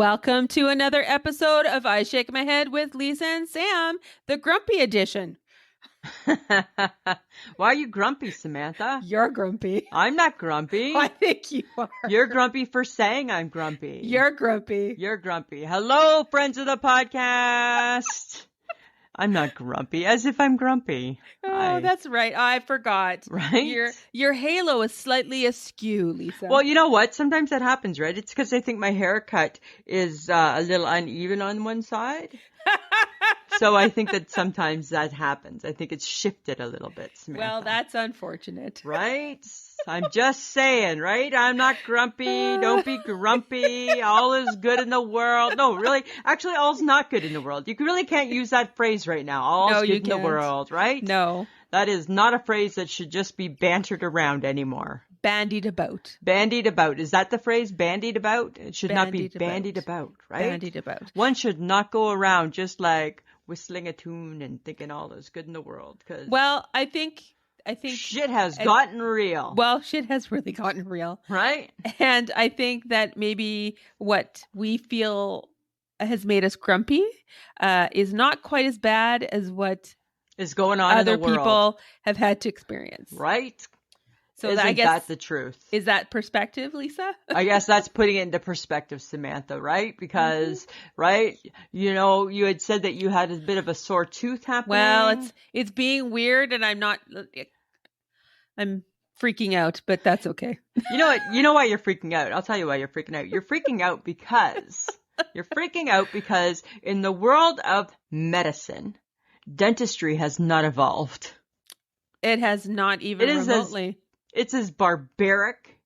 Welcome to another episode of I Shake My Head with Lisa and Sam, the grumpy edition. Why are you grumpy, Samantha? You're grumpy. I'm not grumpy. I think you are. You're grumpy for saying I'm grumpy. You're grumpy. You're grumpy. Hello, friends of the podcast. I'm not grumpy, as if I'm grumpy. That's right. I forgot. Right? Your halo is slightly askew, Lisa. Well, you know what? Sometimes that happens, right? It's because I think my haircut is a little uneven on one side. So I think that sometimes that happens. I think it's shifted a little bit, Samantha. Well, that's unfortunate. Right? I'm just saying, right? I'm not grumpy. Don't be grumpy. All is good in the world. No, really. Actually, all's not good in the world. You really can't use that phrase right now. All's good in the world, right? No. That is not a phrase that should just be bantered around anymore. Bandied about. Bandied about. Is that the phrase? Bandied about? It should not be bandied about, right? Bandied about. One should not go around just like whistling a tune and thinking all is good in the world. Well, I think shit has gotten real. Well, shit has really gotten real. Right? And I think that maybe what we feel has made us grumpy is not quite as bad as what is going on other in the world. People have had to experience. Right? So I guess that's the truth. Is that perspective, Lisa? I guess that's putting it into perspective, Samantha, right? Because, right, you know, you had said that you had a bit of a sore tooth happening. Well, it's being weird, and I'm freaking out, but that's okay. You know what? You know why you're freaking out? I'll tell you why you're freaking out. You're freaking out because in the world of medicine, dentistry has not evolved. It has not even remotely. It's as barbaric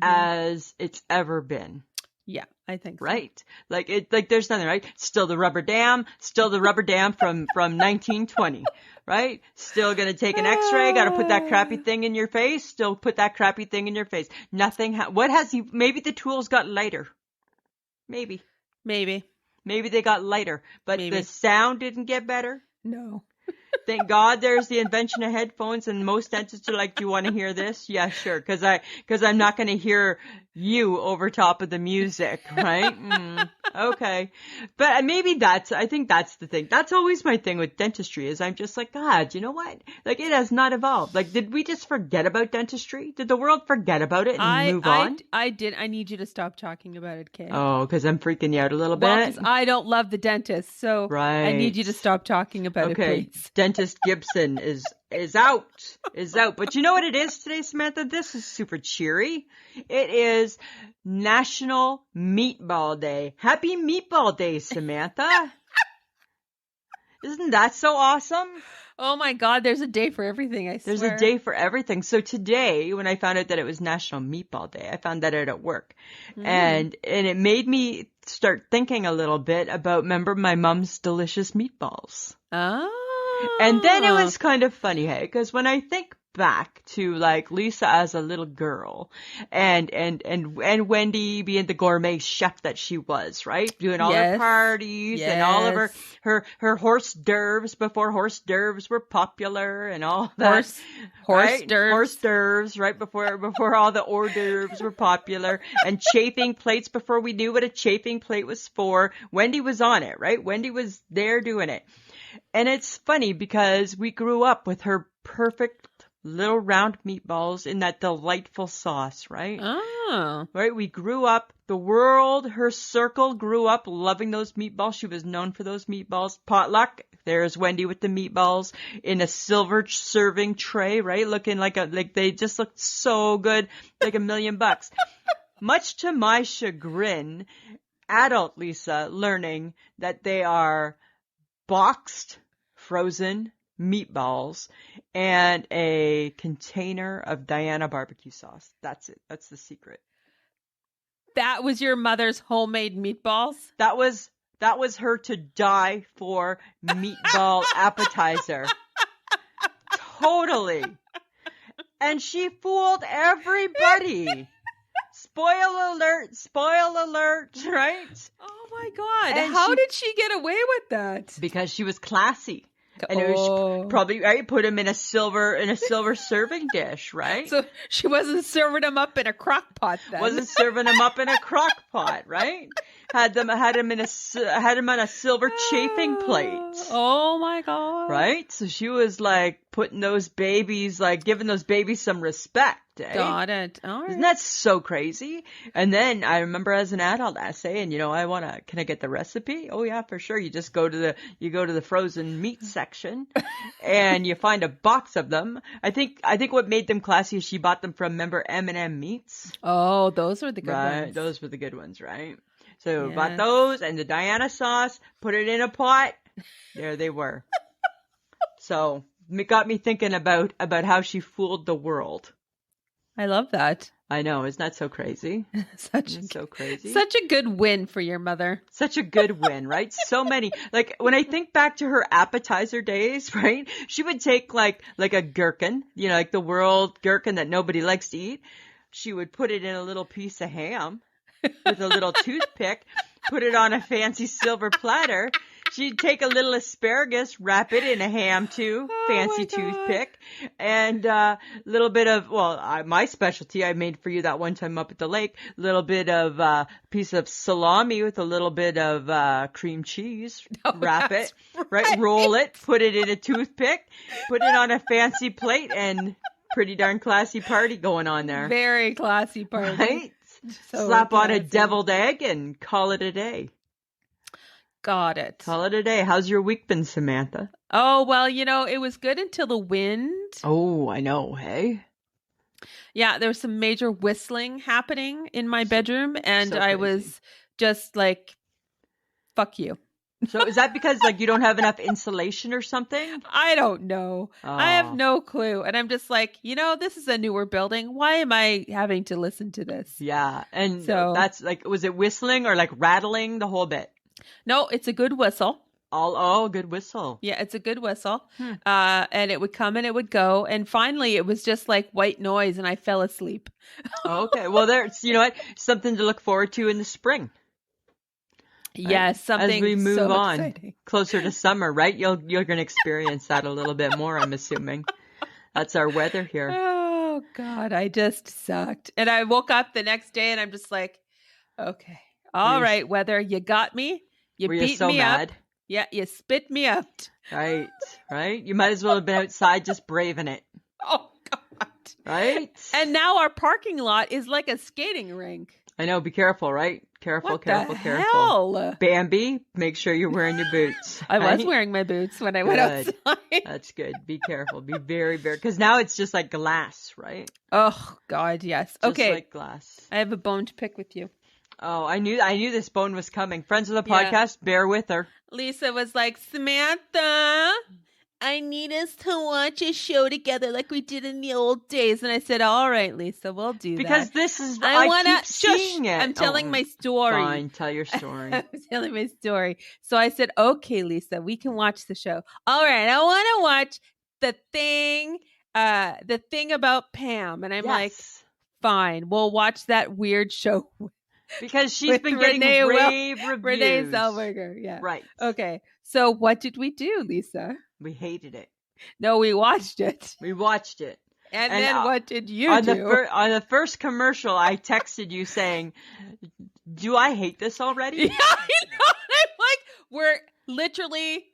as it's ever been. Yeah, I think so. Right? Like there's nothing, right? Still the rubber dam from 1920, right? Still gonna take an x-ray, gotta put that crappy thing in your face, still put that crappy thing in your face. Nothing, maybe the tools got lighter. Maybe they got lighter, but the sound didn't get better. No. Thank God there's the invention of headphones, and most dentists are like, do you want to hear this? Yeah, sure. Cause I'm not going to hear you over top of the music, right? Okay. But I think that's the thing. That's always my thing with dentistry is I'm just like, God, you know what? Like it has not evolved. Like, did we just forget about dentistry? Did the world forget about it and move on? I did. I need you to stop talking about it, Kay. Oh, cause I'm freaking you out a little bit. Well, cause I don't love the dentist. So right. I need you to stop talking about it, please. Dentist Gibson is out. But you know what it is today, Samantha? This is super cheery. It is National Meatball Day. Happy Meatball Day, Samantha. Isn't that so awesome? Oh my God, there's a day for everything, I swear. There's a day for everything. So today, when I found out that it was National Meatball Day, I found that out at work. And it made me start thinking a little bit about, remember my mom's delicious meatballs? Oh. And then it was kind of funny, hey, because when I think back to like Lisa as a little girl and Wendy being the gourmet chef that she was, right? Doing all her parties and all of her hors d'oeuvres before hors d'oeuvres were popular and all that. Hors d'oeuvres, right? Before all the hors d'oeuvres were popular and chafing plates before we knew what a chafing plate was for. Wendy was on it, right? Wendy was there doing it. And it's funny because we grew up with her perfect little round meatballs in that delightful sauce, right? Oh. Right? We grew up, her circle grew up loving those meatballs. She was known for those meatballs. Potluck, there's Wendy with the meatballs in a silver serving tray, right? Looking like they just looked so good, like $1 million. Much to my chagrin, adult Lisa learning that they are boxed, frozen meatballs and a container of Diana barbecue sauce. That's it. That's the secret. That was your mother's homemade meatballs? That was her to die for meatball appetizer. Totally. And she fooled everybody. Spoil alert, right? Oh my God. And how did she get away with that? Because she was classy. And it was probably, right, put him in a silver serving dish, right? So she wasn't serving him up in a crock pot then. Wasn't serving him up in a crock pot, right? had him on a silver chafing plate. Oh my God. Right? So she was like putting those babies, like giving those babies some respect. Eh? Got it. All right. Isn't that so crazy? And then I remember as an adult saying, can I get the recipe? Oh yeah, for sure. You just go to the frozen meat section and you find a box of them. I think what made them classy is she bought them from, remember, M&M Meats? Oh, those were the good right, ones. those were the good ones, right? So Yes. bought those and the Diana sauce, put it in a pot. There they were. So it got me thinking about how she fooled the world. I love that. I know, isn't that so crazy? So crazy. Such a good win for your mother. Such a good win, right? So many. Like when I think back to her appetizer days, right? She would take like a gherkin, like the world gherkin that nobody likes to eat. She would put it in a little piece of ham with a little toothpick, put it on a fancy silver platter. She'd take a little asparagus, wrap it in a ham too, fancy toothpick, and a little bit of, my specialty I made for you that one time up at the lake, a little bit of piece of salami with a little bit of cream cheese, wrap it, right, roll it, put it in a toothpick, put it on a fancy plate, and pretty darn classy party going on there. Very classy party. Right? So slap classy. on a deviled egg and call it a day. Got it. Call it a day. How's your week been, Samantha? Oh, well, it was good until the wind. Oh, I know. Hey. Yeah, there was some major whistling happening in my bedroom, and so I crazy. was just like, fuck you. So is that because you don't have enough insulation or something? I don't know. I have no clue. And I'm just like, this is a newer building. Why am I having to listen to this? Yeah. And so that's was it whistling or rattling the whole bit? No, it's a good whistle. Good whistle. Yeah, it's a good whistle. And it would come and it would go. And finally, it was just like white noise and I fell asleep. Okay. Well, there's, something to look forward to in the spring. Right? Yes, something as we move so on exciting. Closer to summer, right? You're going to experience that a little bit more, I'm assuming. That's our weather here. Oh, God, I just sucked. And I woke up the next day and I'm just like, okay, all right, weather, you got me. You Were beat you so me mad? up. Yeah, you spit me out. Right. You might as well have been outside just braving it. Oh, God. Right? And now our parking lot is like a skating rink. I know. Be careful, right? Careful. What the hell? Bambi, make sure you're wearing your boots. I right? was wearing my boots when I went outside. That's good. Be careful. Be very, very, because now it's just like glass, right? Oh, God, yes. Just okay. like glass. I have a bone to pick with you. Oh, I knew this bone was coming. Friends of the podcast, bear with her. Lisa was like, Samantha, I need us to watch a show together like we did in the old days. And I said, all right, Lisa, we'll do because that. Because this is, I keep seeing it. I'm telling my story. Fine, tell your story. I'm telling my story. So I said, okay, Lisa, we can watch the show. All right, I want to watch the thing about Pam. And I'm like, fine, we'll watch that weird show. Because she's been getting rave reviews. Renee Zellweger, yeah. Right. Okay. So what did we do, Lisa? We hated it. No, we watched it. We watched it. And then what did you do? On the first commercial, I texted you saying, do I hate this already? Yeah, I know. I'm like, we're literally,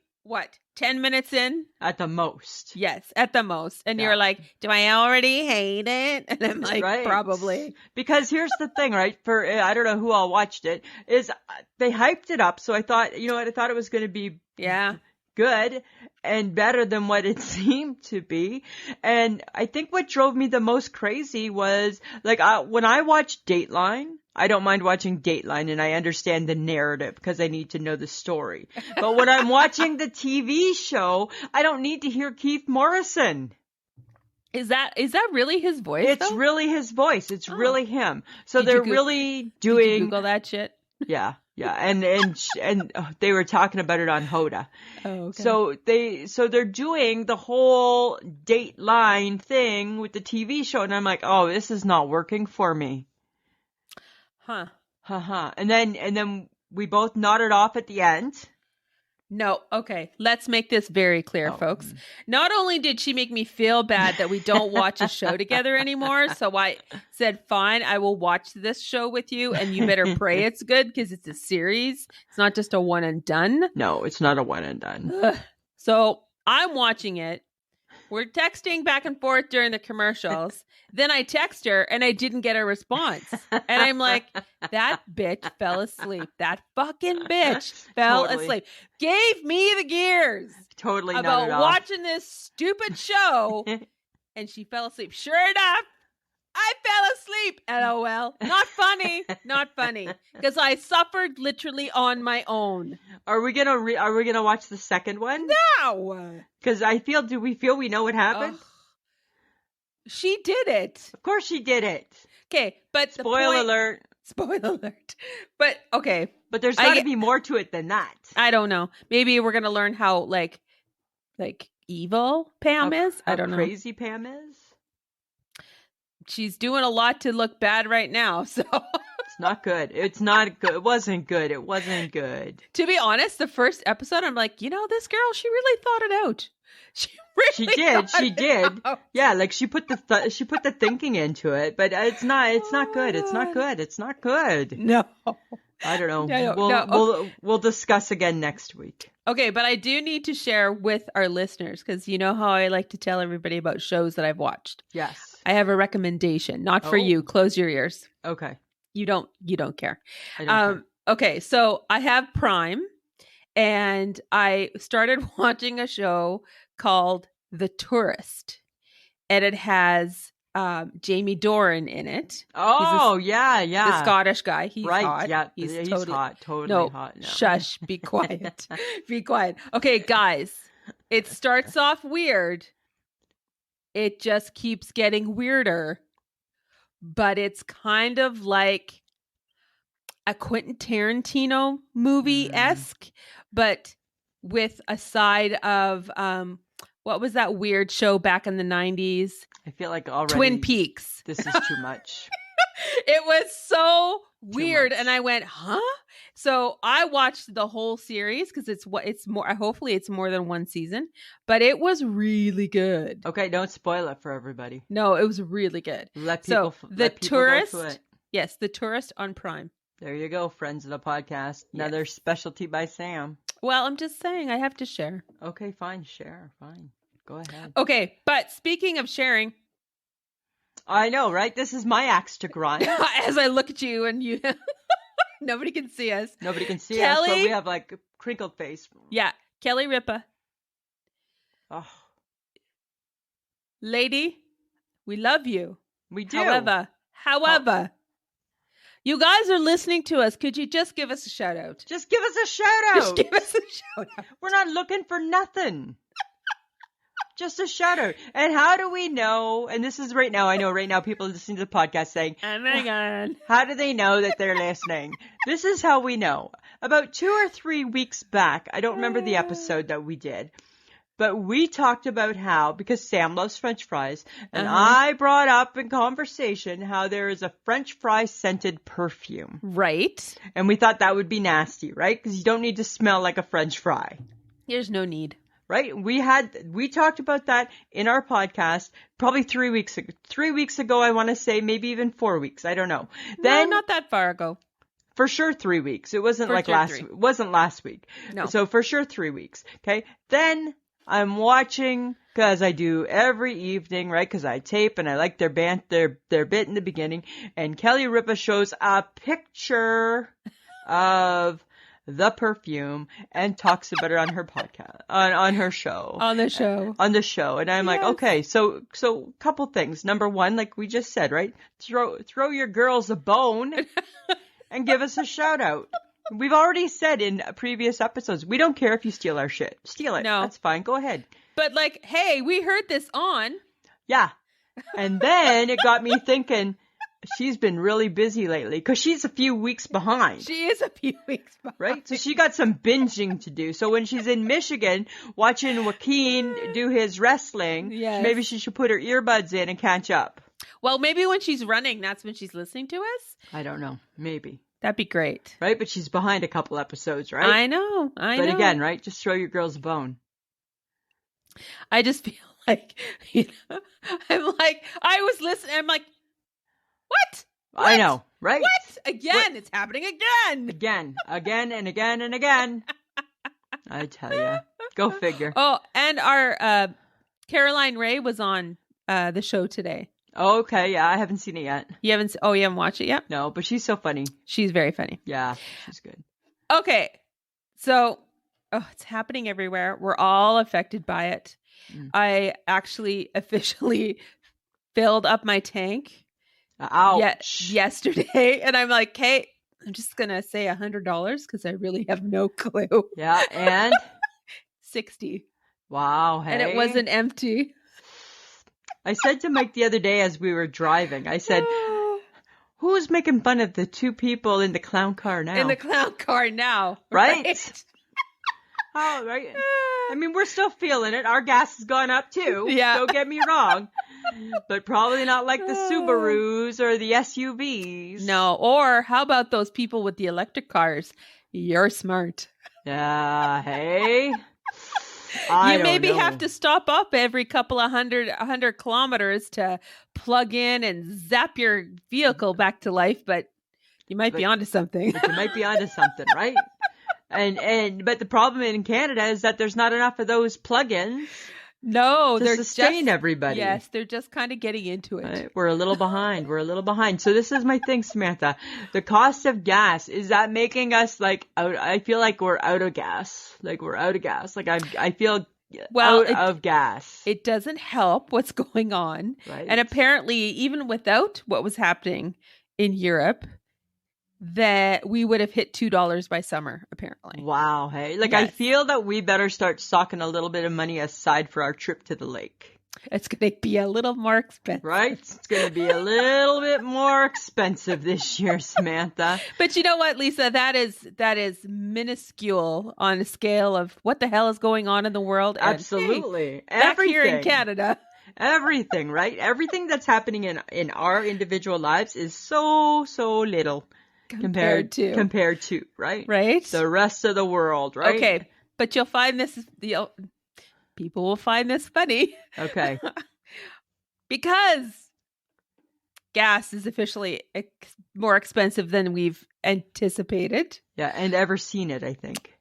10 minutes in? At the most. Yes, at the most. And you're like, do I already hate it? And I'm like, probably. Because here's the thing, right? I don't know who all watched it, is they hyped it up. So I thought, I thought it was going to be good and better than what it seemed to be. And I think what drove me the most crazy was, when I watch Dateline, I don't mind watching Dateline and I understand the narrative because I need to know the story. But when I'm watching the TV show, I don't need to hear Keith Morrison. Is that really his voice? It's really his voice. It's really him. So they're really doing. Did you Google that shit? Yeah. Yeah. And they were talking about it on Hoda. Oh, okay. So they're doing the whole Dateline thing with the TV show. And I'm like, oh, this is not working for me. Huh. And then we both nodded off at the end. No. Okay. Let's make this very clear, folks. Not only did she make me feel bad that we don't watch a show together anymore, so I said, fine, I will watch this show with you, and you better pray it's good because it's a series. It's not just a one and done. No, it's not a one and done. So I'm watching it. We're texting back and forth during the commercials. Then I text her and I didn't get a response. And I'm like, that bitch fell asleep. That fucking bitch fell asleep. Gave me the gears. Totally about watching this stupid show. And she fell asleep. Sure enough, I fell asleep. LOL. Not funny. Not funny. Because I suffered literally on my own. Are we gonna watch the second one? No. Because do we feel we know what happened? She did it. Of course she did it. Okay, but Spoiler alert. But okay. But there's got to be more to it than that. I don't know. Maybe we're gonna learn how like evil Pam is. I don't know. Crazy Pam is. She's doing a lot to look bad right now, so it's not good. It's not good. It wasn't good. It wasn't good. To be honest, the first episode, I'm like, this girl, she really thought it out. She did. Yeah, like she put the thinking into it, but it's not good. It's not good. It's not good. No. I don't know. We'll discuss again next week. Okay, but I do need to share with our listeners because you know how I like to tell everybody about shows that I've watched. Yes. I have a recommendation, not for you. Close your ears. Okay. You don't care. I don't care. Okay, so I have Prime and I started watching a show called The Tourist. And it has Jamie Dornan in it. Oh, yeah. The Scottish guy. He's right, hot. Yeah, he's hot. Totally hot. No. Shush. Be quiet. Be quiet. Okay, guys. It starts off weird. It just keeps getting weirder. But it's kind of like a Quentin Tarantino movie-esque, but with a side of what was that weird show back in the 90s? I feel like already Twin Peaks. This is too much. It was so weird, and I went, huh? So I watched the whole series because it's more. Hopefully, it's more than one season, but it was really good. Okay, don't spoil it for everybody. No, it was really good. The Tourist. Yes, The Tourist on Prime. There you go, friends of the podcast. Another specialty by Sam. Well, I'm just saying I have to share. Okay, fine, share, fine. Go ahead. Okay, but speaking of sharing. I know, right? This is my axe to grind. As I look at you and you, nobody can see us. Nobody can see us, so we have like a crinkled face. Yeah, Kelly Ripa. Oh. Lady, we love you. We do. However, you guys are listening to us. Could you just give us a shout out? Just give us a shout out. Just give us a shout out. We're not looking for nothing. Just a shout out. And how do we know? And this is right now. I know right now people listening to the podcast saying, oh my God. How do they know that they're listening? This is how we know. About 2 or 3 weeks back, I don't remember the episode that we did, but we talked about how, because Sam loves French fries, and I brought up in conversation how there is a French fry scented perfume. Right. And we thought that would be nasty, right? Because you don't need to smell like a French fry. There's no need. Right? We talked about that in our podcast probably 3 weeks ago. 3 weeks ago, I want to say, maybe even 4 weeks. I don't know. Then, no, not that far ago. For sure 3 weeks. It wasn't it wasn't last week. No. So for sure 3 weeks. Okay. Then I'm watching, because I do every evening, right? Because I tape and I like their bit in the beginning. And Kelly Ripa shows a picture of the perfume and talks about it on her podcast, on her show. On the show. On the show. And I'm like, okay, so couple things. Number one, like we just said, right? Throw your girls a bone and give us a shout out. We've already said in previous episodes, we don't care if you steal our shit. Steal it. No. That's fine. Go ahead. But like, hey, we heard this on. Yeah. And then it got me thinking, she's been really busy lately because she's a few weeks behind. She is a few weeks behind. Right? So she got some binging to do. So when she's in Michigan watching McKeon do his wrestling, maybe she should put her earbuds in and catch up. Well, maybe when she's running, that's when she's listening to us. I don't know. Maybe. That'd be great. Right? But she's behind a couple episodes, right? I know. But again, right? Just throw your girls a bone. I just feel like, I'm like, I was listening. I'm like, what? I know, right? What? Again, it's happening again. Again, and again, and again. I tell you. Go figure. Oh, and our Caroline Ray was on the show today. Okay, yeah, I haven't seen it yet. You haven't watched it yet? No, but she's so funny. She's very funny. Yeah, she's good. Okay, so it's happening everywhere. We're all affected by it. I actually officially filled up my tank. Ouch. Yesterday, and I'm like, Kate, I'm just gonna say $100 because I really have no clue. Yeah, and 60. Wow, hey. And it wasn't empty. I said to Mike the other day as we were driving, I said, who's making fun of the two people in the clown car now? In the clown car now. Right? Oh, right. I mean, we're still feeling it. Our gas has gone up too. Yeah. Don't get me wrong. But probably not like the Subarus or the SUVs. No. Or how about those people with the electric cars? You're smart. Yeah, hey. You maybe have to stop up every couple of 100 kilometers to plug in and zap your vehicle back to life, but you might be onto something. But you might be onto something, right? But the problem in Canada is that there's not enough of those plug-ins. No, to sustain everybody. Yes, they're just kind of getting into it. Right? We're a little behind. So this is my thing, Samantha. The cost of gas, is that making us like out? I feel like we're out of gas. Like I feel out of gas. It doesn't help what's going on. Right. And apparently, even without what was happening in Europe, that we would have hit $2 by summer, apparently. Wow, hey. Like, yes. I feel that we better start stocking a little bit of money aside for our trip to the lake. It's going to be a little more expensive. Right? It's going to be a little bit more expensive this year, Samantha. But you know what, Lisa? That is minuscule on a scale of what the hell is going on in the world. Absolutely. And, hey, back here in Canada. Everything, right? Everything that's happening in our individual lives is so little. Compared to, right? Right. The rest of the world, right? Okay. But you'll find people will find this funny. Okay. Because gas is officially more expensive than we've anticipated. Yeah. And ever seen it, I think.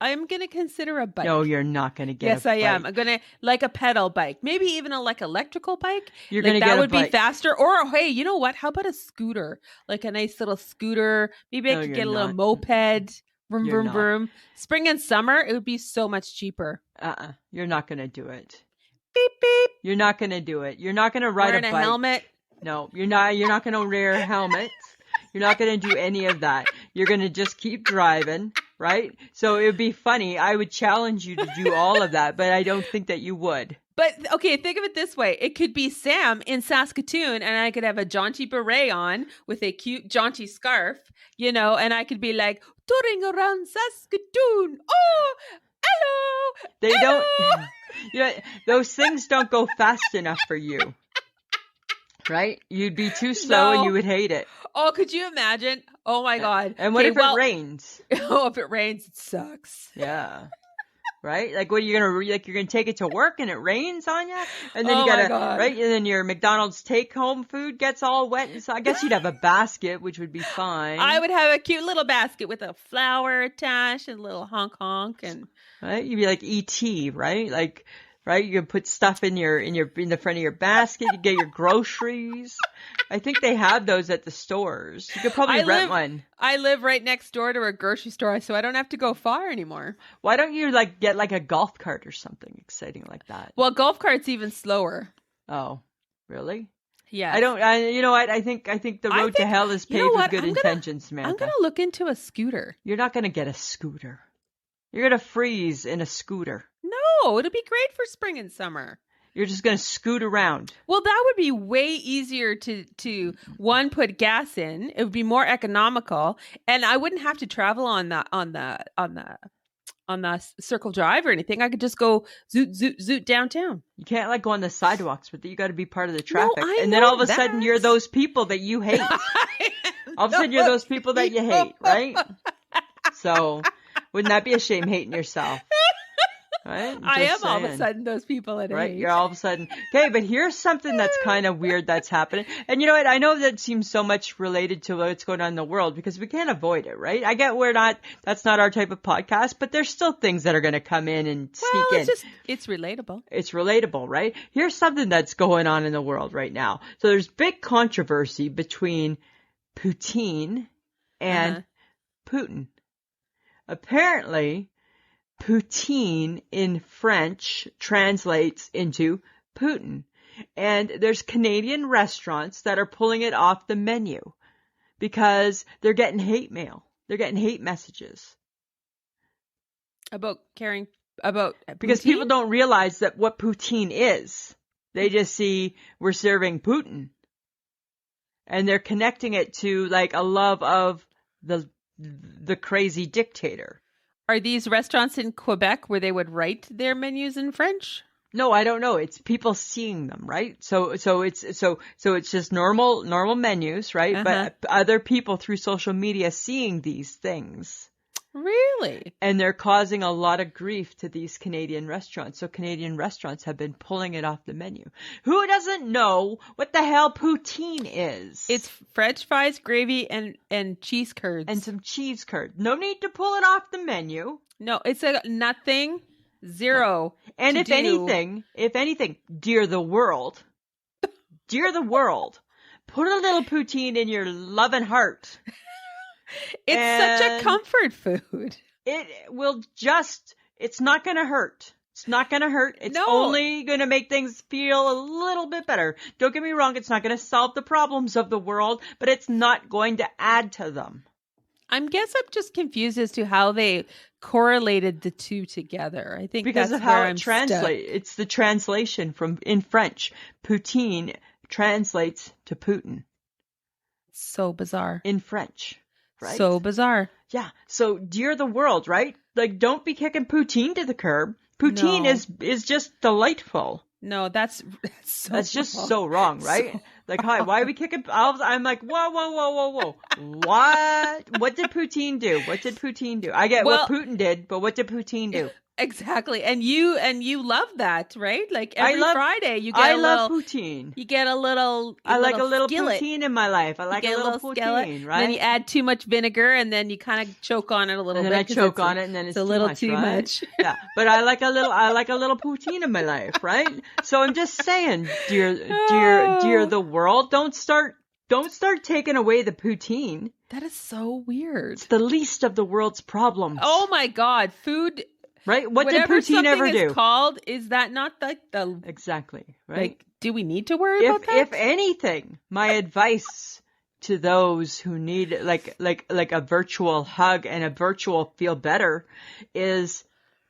I'm going to consider a bike. No, you're not going to get a bike. Yes, I am. I'm going to, like a pedal bike. Maybe even a electrical bike. You're going to get a bike. That would be faster. Or, hey, you know what? How about a scooter? Like a nice little scooter. Maybe I could get a little moped. Vroom, vroom, vroom. Spring and summer, it would be so much cheaper. You're not going to do it. Beep, beep. You're not going to do it. You're not going to ride Wearing a bike. a helmet. No, you're not. You're not going to wear a helmet. You're not going to do any of that. You're going to just keep driving. Right? So it would be funny. I would challenge you to do all of that, but I don't think that you would. But, okay, think of it this way. It could be Sam in Saskatoon, and I could have a jaunty beret on with a cute jaunty scarf, and I could be like, touring around Saskatoon. Oh, hello. They don't, those things don't go fast enough for you. Right? You'd be too slow and you would hate it. Oh, could you imagine? Oh my God. And what if it rains? Oh, if it rains, it sucks. Yeah. Right? Like, what are you you're gonna take it to work and it rains on you? And then you gotta, right? And then your McDonald's take-home food gets all wet. And so I guess you'd have a basket, which would be fine. I would have a cute little basket with a flower attached and a little honk. And right? You'd be like E.T., right? Like, right? You can put stuff in the front of your basket. You get your groceries. I think they have those at the stores. You could probably rent one. I live right next door to a grocery store, so I don't have to go far anymore. Why don't you get like a golf cart or something exciting like that? Well, golf cart's even slower. Oh, really? Yeah. You know what? I think the road to hell is paved with good intentions, Samantha. I'm gonna look into a scooter. You're not gonna get a scooter. You're gonna freeze in a scooter. No, it'll be great for spring and summer. You're just going to scoot around. Well, that would be way easier to one, put gas in. It would be more economical, and I wouldn't have to travel on the on the Circle Drive or anything. I could just go zoot downtown. You can't like go on the sidewalks with it. You got to be part of the traffic. No, I and then know all of a sudden you're those people that you hate. All of a sudden you're those people that you hate, right? So wouldn't that be a shame hating yourself? Right? I am all of a sudden those people that right? hate. You're all of a sudden, okay, but here's something that's kind of weird that's happening. And you know what? I know that seems so much related to what's going on in the world because we can't avoid it, right? I get that's not our type of podcast, but there's still things that are going to come in and sneak in. It's relatable. It's relatable, right? Here's something that's going on in the world right now. So there's big controversy between Poutine and Putin. Apparently, Poutine in French translates into Putin. And there's Canadian restaurants that are pulling it off the menu because they're getting hate mail. They're getting hate messages. About Poutine? Because people don't realize that what Poutine is. They just see we're serving Putin. And they're connecting it to like a love of the crazy dictator. Are these restaurants in Quebec where they would write their menus in French? No, I don't know. It's people seeing them, right? So it's just normal menus, right? But other people through social media seeing these things. Really? And they're causing a lot of grief to these Canadian restaurants. So Canadian restaurants have been pulling it off the menu. Who doesn't know what the hell poutine is? It's French fries, gravy, and cheese curds. And some cheese curd. No need to pull it off the menu. No, it's a nothing, zero. And if anything, dear the world, put a little poutine in your loving heart. It's such a comfort food. It will it's not going to hurt. It's not going to hurt. It's only going to make things feel a little bit better. Don't get me wrong. It's not going to solve the problems of the world, but it's not going to add to them. I'm just confused as to how they correlated the two together. I think because that's of how where it translates. It's the translation in French. Poutine translates to Putin. So bizarre. In French. Right? So bizarre. Yeah. So dear the world, right? Like, don't be kicking poutine to the curb. Poutine is just delightful. No, that's just so wrong, right? So like, hi, why are we kicking? I'm like, whoa. What did Poutine do? I get what Putin did, but what did Poutine do? Exactly. And you love that, right? Like every Friday you get love poutine. You get a little I like a little skillet. Poutine in my life. I like a little poutine, skillet, right? And then you add too much vinegar and then you kind of choke on it a little bit. And then I choke on it and then it's a little too much. Yeah. But I like a little poutine in my life, right? So I'm just saying, dear the world, don't start taking away the poutine. That is so weird. It's the least of the world's problems. Oh my God. Food. Right? What did poutine ever do? Is that not like the... Exactly, right? Like, do we need to worry about that? If anything, my advice to those who need like a virtual hug and a virtual feel better is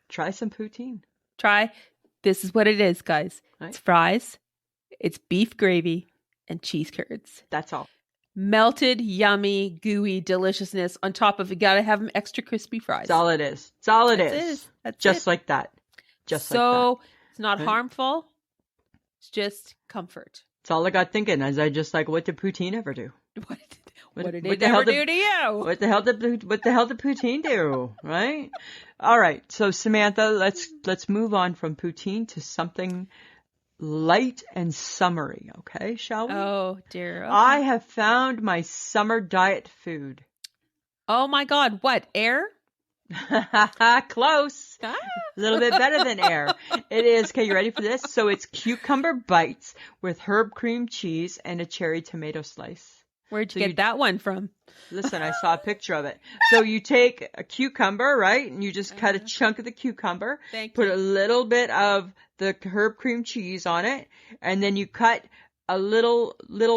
try some poutine. This is what it is, guys. Right? It's fries, it's beef gravy, and cheese curds. That's all. Melted, yummy, gooey deliciousness on top of it. Gotta have them extra crispy fries. That's all it is. That's just like that. So it's not harmful. It's just comfort. That's all I got thinking as I just like, what did Poutine ever do? What did it ever do to you? What the hell did Poutine do? Right? All right. So Samantha, let's move on from Poutine to something light and summery, okay, shall we? Oh, dear. Okay. I have found my summer diet food. Oh, my God. What? Air? Close. A little bit better than air. It is, okay, you ready for this? So it's cucumber bites with herb cream cheese and a cherry tomato slice. Where'd you get that one from? Listen, I saw a picture of it. So you take a cucumber, right? And you just cut a chunk of the cucumber. Put a little bit of the herb cream cheese on it. And then you cut a little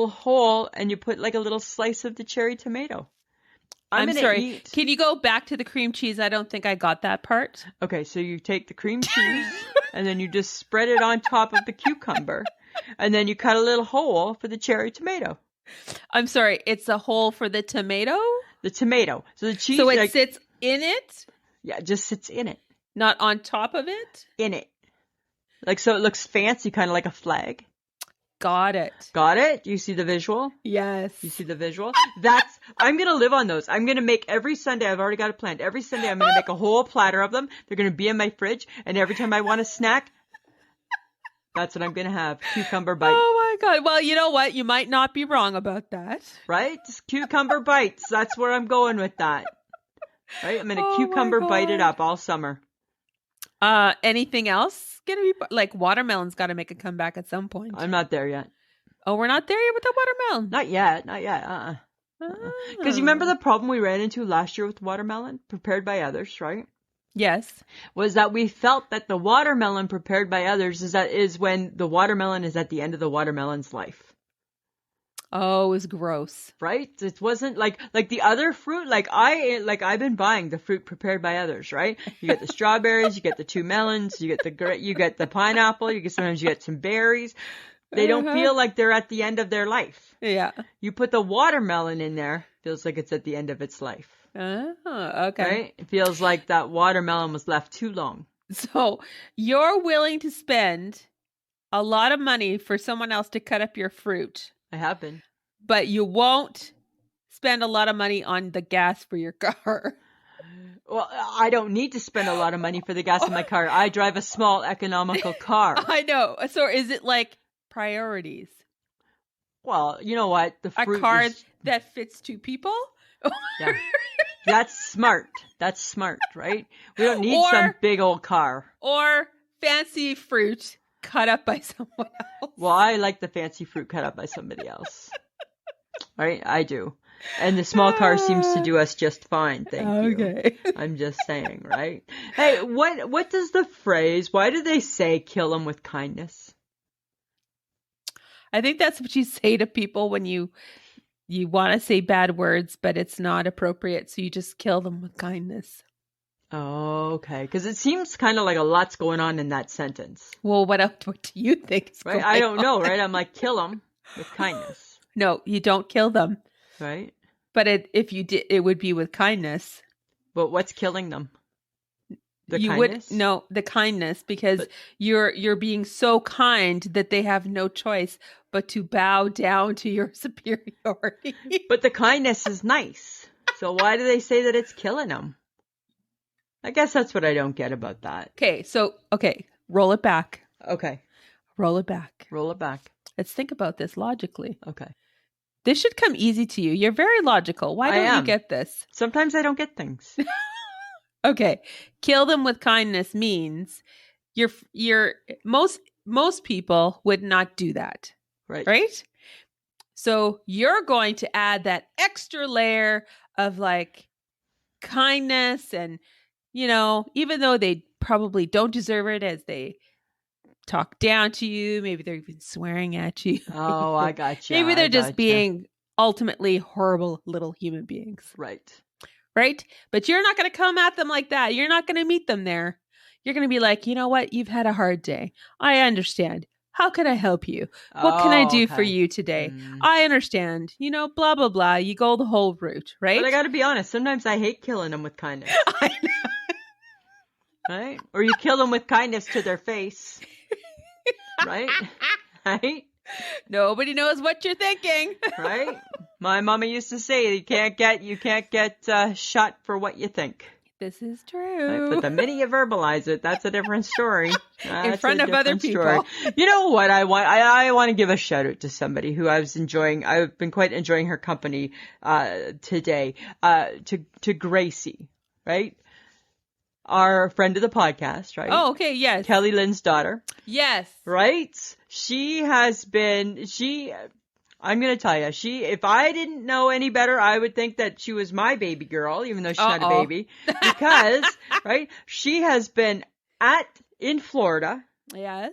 hole and you put like a little slice of the cherry tomato. I'm sorry. Can you go back to the cream cheese? I don't think I got that part. Okay, so you take the cream cheese and then you just spread it on top of the cucumber. And then you cut a little hole for the cherry tomato. I'm sorry, it's a hole for the tomato? The tomato. So the cheese. So it sits in it? Yeah, it just sits in it. Not on top of it? In it. Like, so it looks fancy, kind of like a flag. Got it. Got it? You see the visual? Yes. You see the visual? I'm going to live on those. I'm going to make every Sunday, I've already got it planned. Every Sunday, I'm going to make a whole platter of them. They're going to be in my fridge. And every time I want a snack, that's what I'm going to have. Cucumber bites. Oh my God. Well, you know what? You might not be wrong about that. Right? Just cucumber bites. That's where I'm going with that. Right? I'm going to cucumber bite it up all summer. Anything else gonna be like watermelon's got to make a comeback at some point? I'm not there yet. Oh, we're not there yet with the watermelon. Not yet. Because you remember the problem we ran into last year with watermelon prepared by others, right? Yes. Was that we felt that the watermelon prepared by others is when the watermelon is at the end of the watermelon's life. Oh, it was gross. Right? It wasn't like the other fruit. I've been buying the fruit prepared by others, right? You get the strawberries, you get the 2 melons, you get the pineapple, sometimes you get some berries. They don't feel like they're at the end of their life. Yeah. You put the watermelon in there, feels like it's at the end of its life. Oh, okay. Right? It feels like that watermelon was left too long. So you're willing to spend a lot of money for someone else to cut up your fruit. I have been. But you won't spend a lot of money on the gas for your car. Well, I don't need to spend a lot of money for the gas in my car. I drive a small, economical car. I know. So is it like priorities? Well, you know what? The fruit a car that fits 2 people? Yeah. That's smart. That's smart, right? We don't need some big old car. Or fancy fruit cut up by someone else. Well, I like the fancy fruit cut up by somebody else. Right? I do. And the small car seems to do us just fine, thank you. I'm just saying, right? Hey, what does the phrase, why do they say kill them with kindness? I think that's what you say to people when you want to say bad words, but it's not appropriate, so you just kill them with kindness. Oh, okay. Because it seems kind of like a lot's going on in that sentence. Well, what do you think is going on? I don't know, right? I'm like, kill them with kindness. No, you don't kill them. Right? But if you did, it would be with kindness. But what's killing them? The kindness? The kindness, because you're being so kind that they have no choice but to bow down to your superiority. But the kindness is nice. So why do they say that it's killing them? I guess that's what I don't get about that. Okay, roll it back. Okay. Roll it back. Roll it back. Let's think about this logically. Okay. This should come easy to you. You're very logical. Why don't you get this? Sometimes I don't get things. Okay. Kill them with kindness means most people would not do that. Right. Right? So you're going to add that extra layer of like kindness and, even though they probably don't deserve it as they talk down to you, maybe they're even swearing at you. Oh, I got you. Maybe they're just being ultimately horrible little human beings. Right. Right? But you're not going to come at them like that. You're not going to meet them there. You're going to be like, you know what? You've had a hard day. I understand. How can I help you? What can I do for you today? I understand. Blah, blah, blah. You go the whole route, right? But I got to be honest. Sometimes I hate killing them with kindness. I know. Right? Or you kill them with kindness to their face. Right? Right? Nobody knows what you're thinking. Right? My mama used to say you can't get shot for what you think. This is true. Right? But the minute you verbalize it, that's a different story. In front of other people. Story. You know what I want? I want to give a shout out to somebody who I've been quite enjoying her company today. To Gracie, right? Our friend of the podcast, right? Oh, okay, yes. Kelly Lynn's daughter. Yes. Right? I'm going to tell you, if I didn't know any better, I would think that she was my baby girl, even though she's not a baby. Because, right, she has been in Florida. Yes.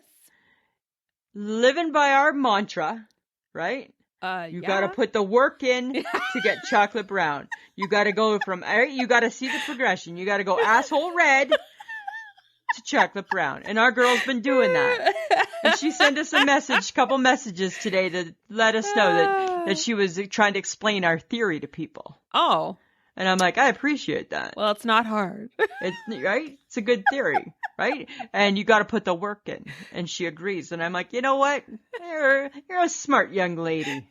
Living by our mantra, right? You got to put the work in to get chocolate brown. You got to go you got to see the progression. You got to go asshole red to chocolate brown. And our girl's been doing that. And she sent us a couple messages today to let us know that she was trying to explain our theory to people. Oh. And I'm like, I appreciate that. Well, it's not hard. It's right. It's a good theory, right? And you got to put the work in. And she agrees. And I'm like, you know what? You're a smart young lady.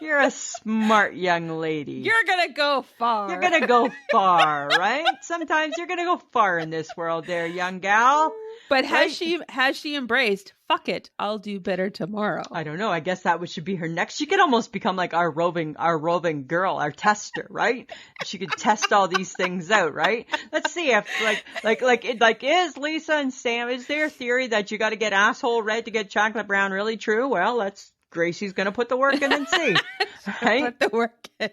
You're a smart young lady. You're gonna go far. You're gonna go far, right? Sometimes you're gonna go far in this world, there, young gal. But right? has she embraced? Fuck it, I'll do better tomorrow. I don't know. I guess that should be her next. She could almost become like our roving girl, our tester, right? She could test all these things out, right? Let's see if is Lisa and Sam, is their theory that you got to get asshole red to get chocolate brown really true? Well, Gracie's gonna put the work in and see, right? Put the work in,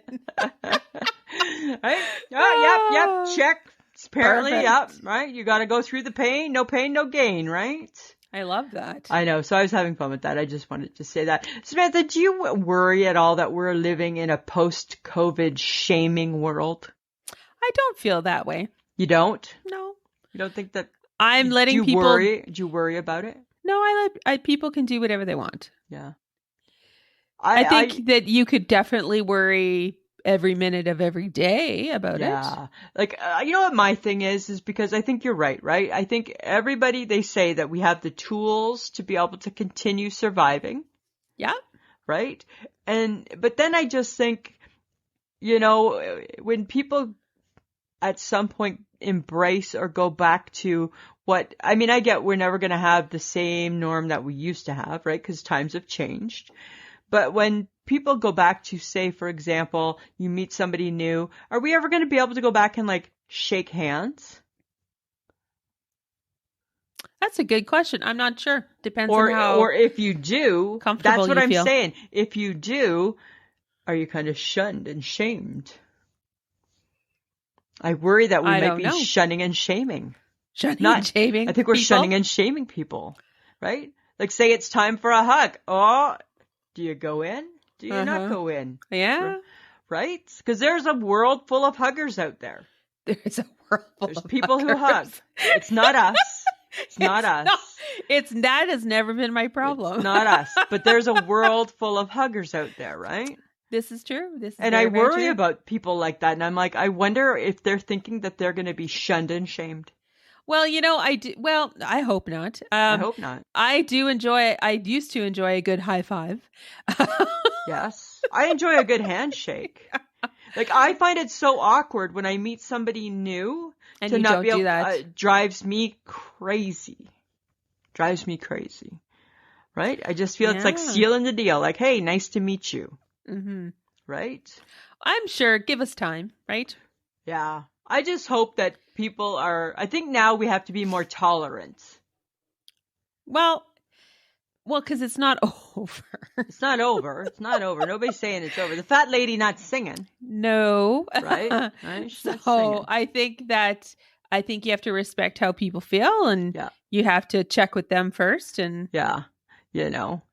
right? Oh, yep, check. Apparently, yep, right? You got to go through the pain, no gain, right? I love that. I know. So I was having fun with that. I just wanted to say that. Samantha, do you worry at all that we're living in a post-COVID shaming world? I don't feel that way. You don't? No. You don't think that? I'm letting people. Do you worry about it? No, people can do whatever they want. Yeah. I think that you could definitely worry every minute of every day about it. Yeah. Like, you know what my thing is because I think you're right? I think everybody, they say that we have the tools to be able to continue surviving. Yeah. Right? But then I just think, when people at some point embrace or go back to I get we're never going to have the same norm that we used to have, right? Because times have changed. But when people go back to, say, for example, you meet somebody new, are we ever going to be able to go back and shake hands? That's a good question. I'm not sure. Depends on how. Or if you do, comfortable that's what I'm feel. saying. If you do, are you kind of shunned and shamed? I worry that we might be shunning and shaming. And shaming. I think we're shunning and shaming people, right? Like, say it's time for a hug. Oh, do you go in? Do you not go in? Yeah. Right? Because there's a world full of huggers out there. There's a world full There's of people huggers. Who hug. It's not us. It's not us. That has never been my problem. It's not us. But there's a world full of huggers out there, right? This is true. I worry about people like that. And I'm like, I wonder if they're thinking that they're going to be shunned and shamed. Well, I do. Well, I hope not. I hope not. I used to enjoy a good high five. Yes. I enjoy a good handshake. Like, I find it so awkward when I meet somebody new and to you not don't be able do that. It drives me crazy. Right? I just feel it's like sealing the deal. Like, hey, nice to meet you. Mm-hmm. Right? I'm sure. Give us time, right? Yeah. I just hope that people I think now we have to be more tolerant. Well, because it's not over. It's not over. Nobody's saying it's over. The fat lady not singing. No. Right? So I think you have to respect how people feel, and you have to check with them first. And yeah,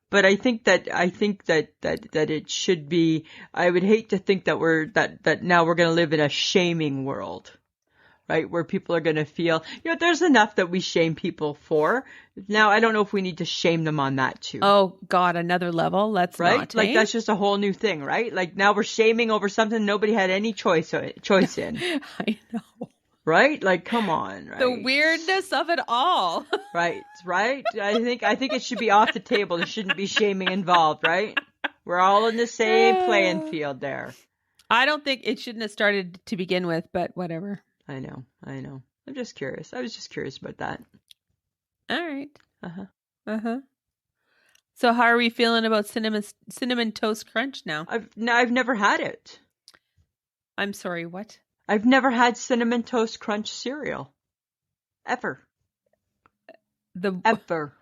But I think that it should be. I would hate to think that now we're going to live in a shaming world, right? Where people are going to feel, there's enough that we shame people for. Now I don't know if we need to shame them on that too. Oh God, another level. Let's right. Not, like that's just a whole new thing, right? Like now we're shaming over something nobody had any choice in. I know. Right? Like, come on, right? The weirdness of it all. Right. I think it should be off the table. There shouldn't be shaming involved, right? We're all in the same playing field there. I don't think it shouldn't have started to begin with, but whatever. I know. I'm just curious. I was just curious about that. All right. Uh-huh. So how are we feeling about cinnamon toast crunch now? I've never had it. I'm sorry, what? I've never had Cinnamon Toast Crunch cereal. Ever. Ever.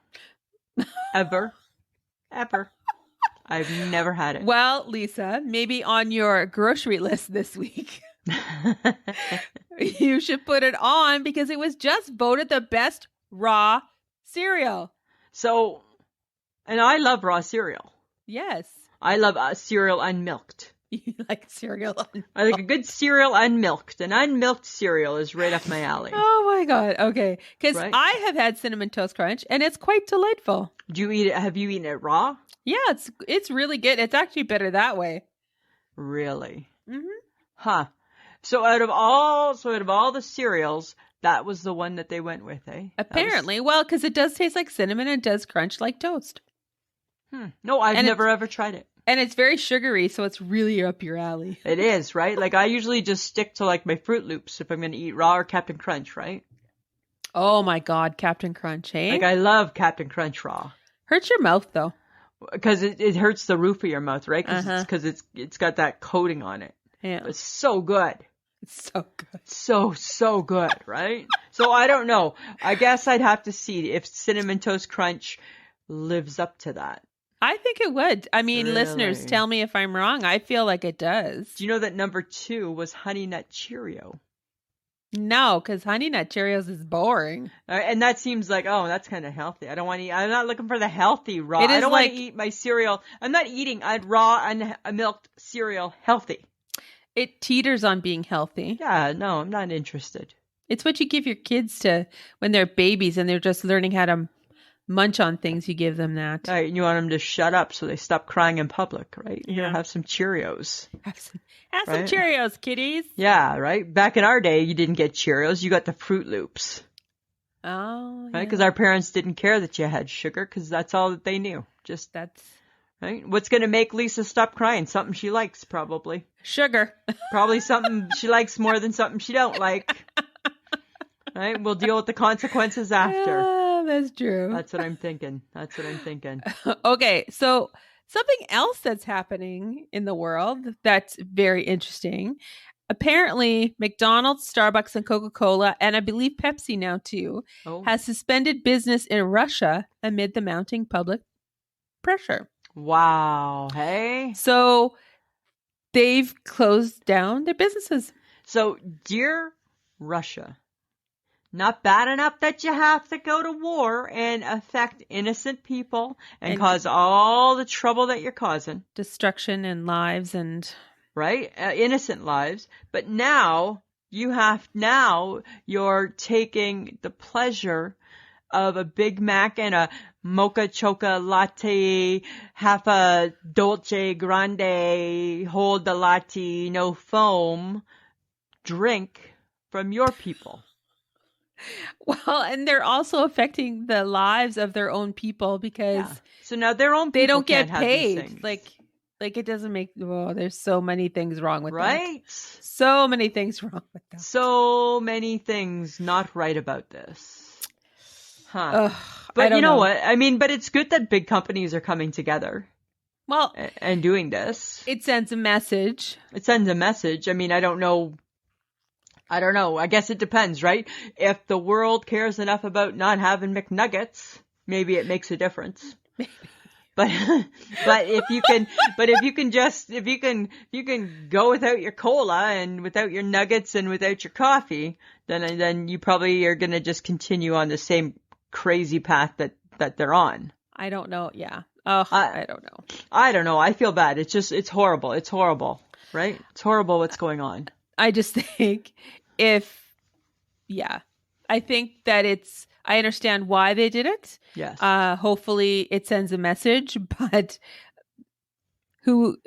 I've never had it. Well, Lisa, maybe on your grocery list this week, you should put it on because it was just voted the best raw cereal. So, and I love raw cereal. Yes. I love cereal unmilked. You like cereal unmilked? I like a good cereal unmilked. An unmilked cereal is right up my alley. Oh my God. Okay. Because I have had Cinnamon Toast Crunch and it's quite delightful. Do you eat it? Have you eaten it raw? Yeah, it's really good. It's actually better that way. Really? Mm-hmm. Huh. So out of all the cereals, that was the one that they went with, eh? Apparently. Well, because it does taste like cinnamon and it does crunch like toast. No, I've never ever tried it. And it's very sugary, so it's really up your alley. It is, right? Like, I usually just stick to, like, my Fruit Loops if I'm going to eat raw or Captain Crunch, right? Oh, my God. Captain Crunch, hey? Like, I love Captain Crunch raw. Hurts your mouth, though. Because it hurts the roof of your mouth, right? Because it's got that coating on it. Yeah. It's so good. It's so good. So good, right? So I don't know. I guess I'd have to see if Cinnamon Toast Crunch lives up to that. I think it would. I mean, Really? Listeners, tell me if I'm wrong. I feel like it does. Do you know that number 2 was Honey Nut Cheerio? No, because Honey Nut Cheerios is boring. And that seems like, oh, that's kind of healthy. I'm not looking for the healthy raw. I don't want to eat my cereal. I'm not eating raw and milked cereal healthy. It teeters on being healthy. Yeah, no, I'm not interested. It's what you give your kids when they're babies and they're just learning how to munch on things. You give them that. Right, and you want them to shut up so they stop crying in public, right? Yeah. Have some Cheerios. Have some Cheerios, kiddies. Yeah, right? Back in our day, you didn't get Cheerios. You got the Fruit Loops. Oh, right? Because our parents didn't care that you had sugar because that's all that they knew. Right? What's going to make Lisa stop crying? Something she likes, probably. Sugar. Probably something she likes more than something she don't like. Right? We'll deal with the consequences after. That's true. That's what I'm thinking. Okay, so something else that's happening in the world that's very interesting. Apparently, McDonald's, Starbucks, and Coca-Cola, and I believe Pepsi now too, has suspended business in Russia amid the mounting public pressure. Wow. Hey? So they've closed down their businesses. So, dear Russia, not bad enough that you have to go to war and affect innocent people and cause all the trouble that you're causing. Destruction and lives and... Right? Innocent lives. But now you're taking the pleasure of a Big Mac and a mocha choca latte, half a dolce grande, hold the latte, no foam drink from your people. Well, and they're also affecting the lives of their own people because so now their own people they don't get can't paid. Have these things. Like it doesn't make. Oh, there's so many things wrong with that. Right? So many things wrong with that. So many things not right about this. Huh. But you know what? I mean, but it's good that big companies are coming together. Well, and doing this. It sends a message. I mean, I don't know. I guess it depends, right? If the world cares enough about not having McNuggets, maybe it makes a difference. Maybe. But if you can go without your cola and without your nuggets and without your coffee, then you probably are going to just continue on the same crazy path that they're on. I don't know. Yeah. Oh, I don't know. I don't know. I feel bad. It's horrible. It's horrible, right? It's horrible what's going on. I just think I think that I understand why they did it. Yes. Hopefully it sends a message, but who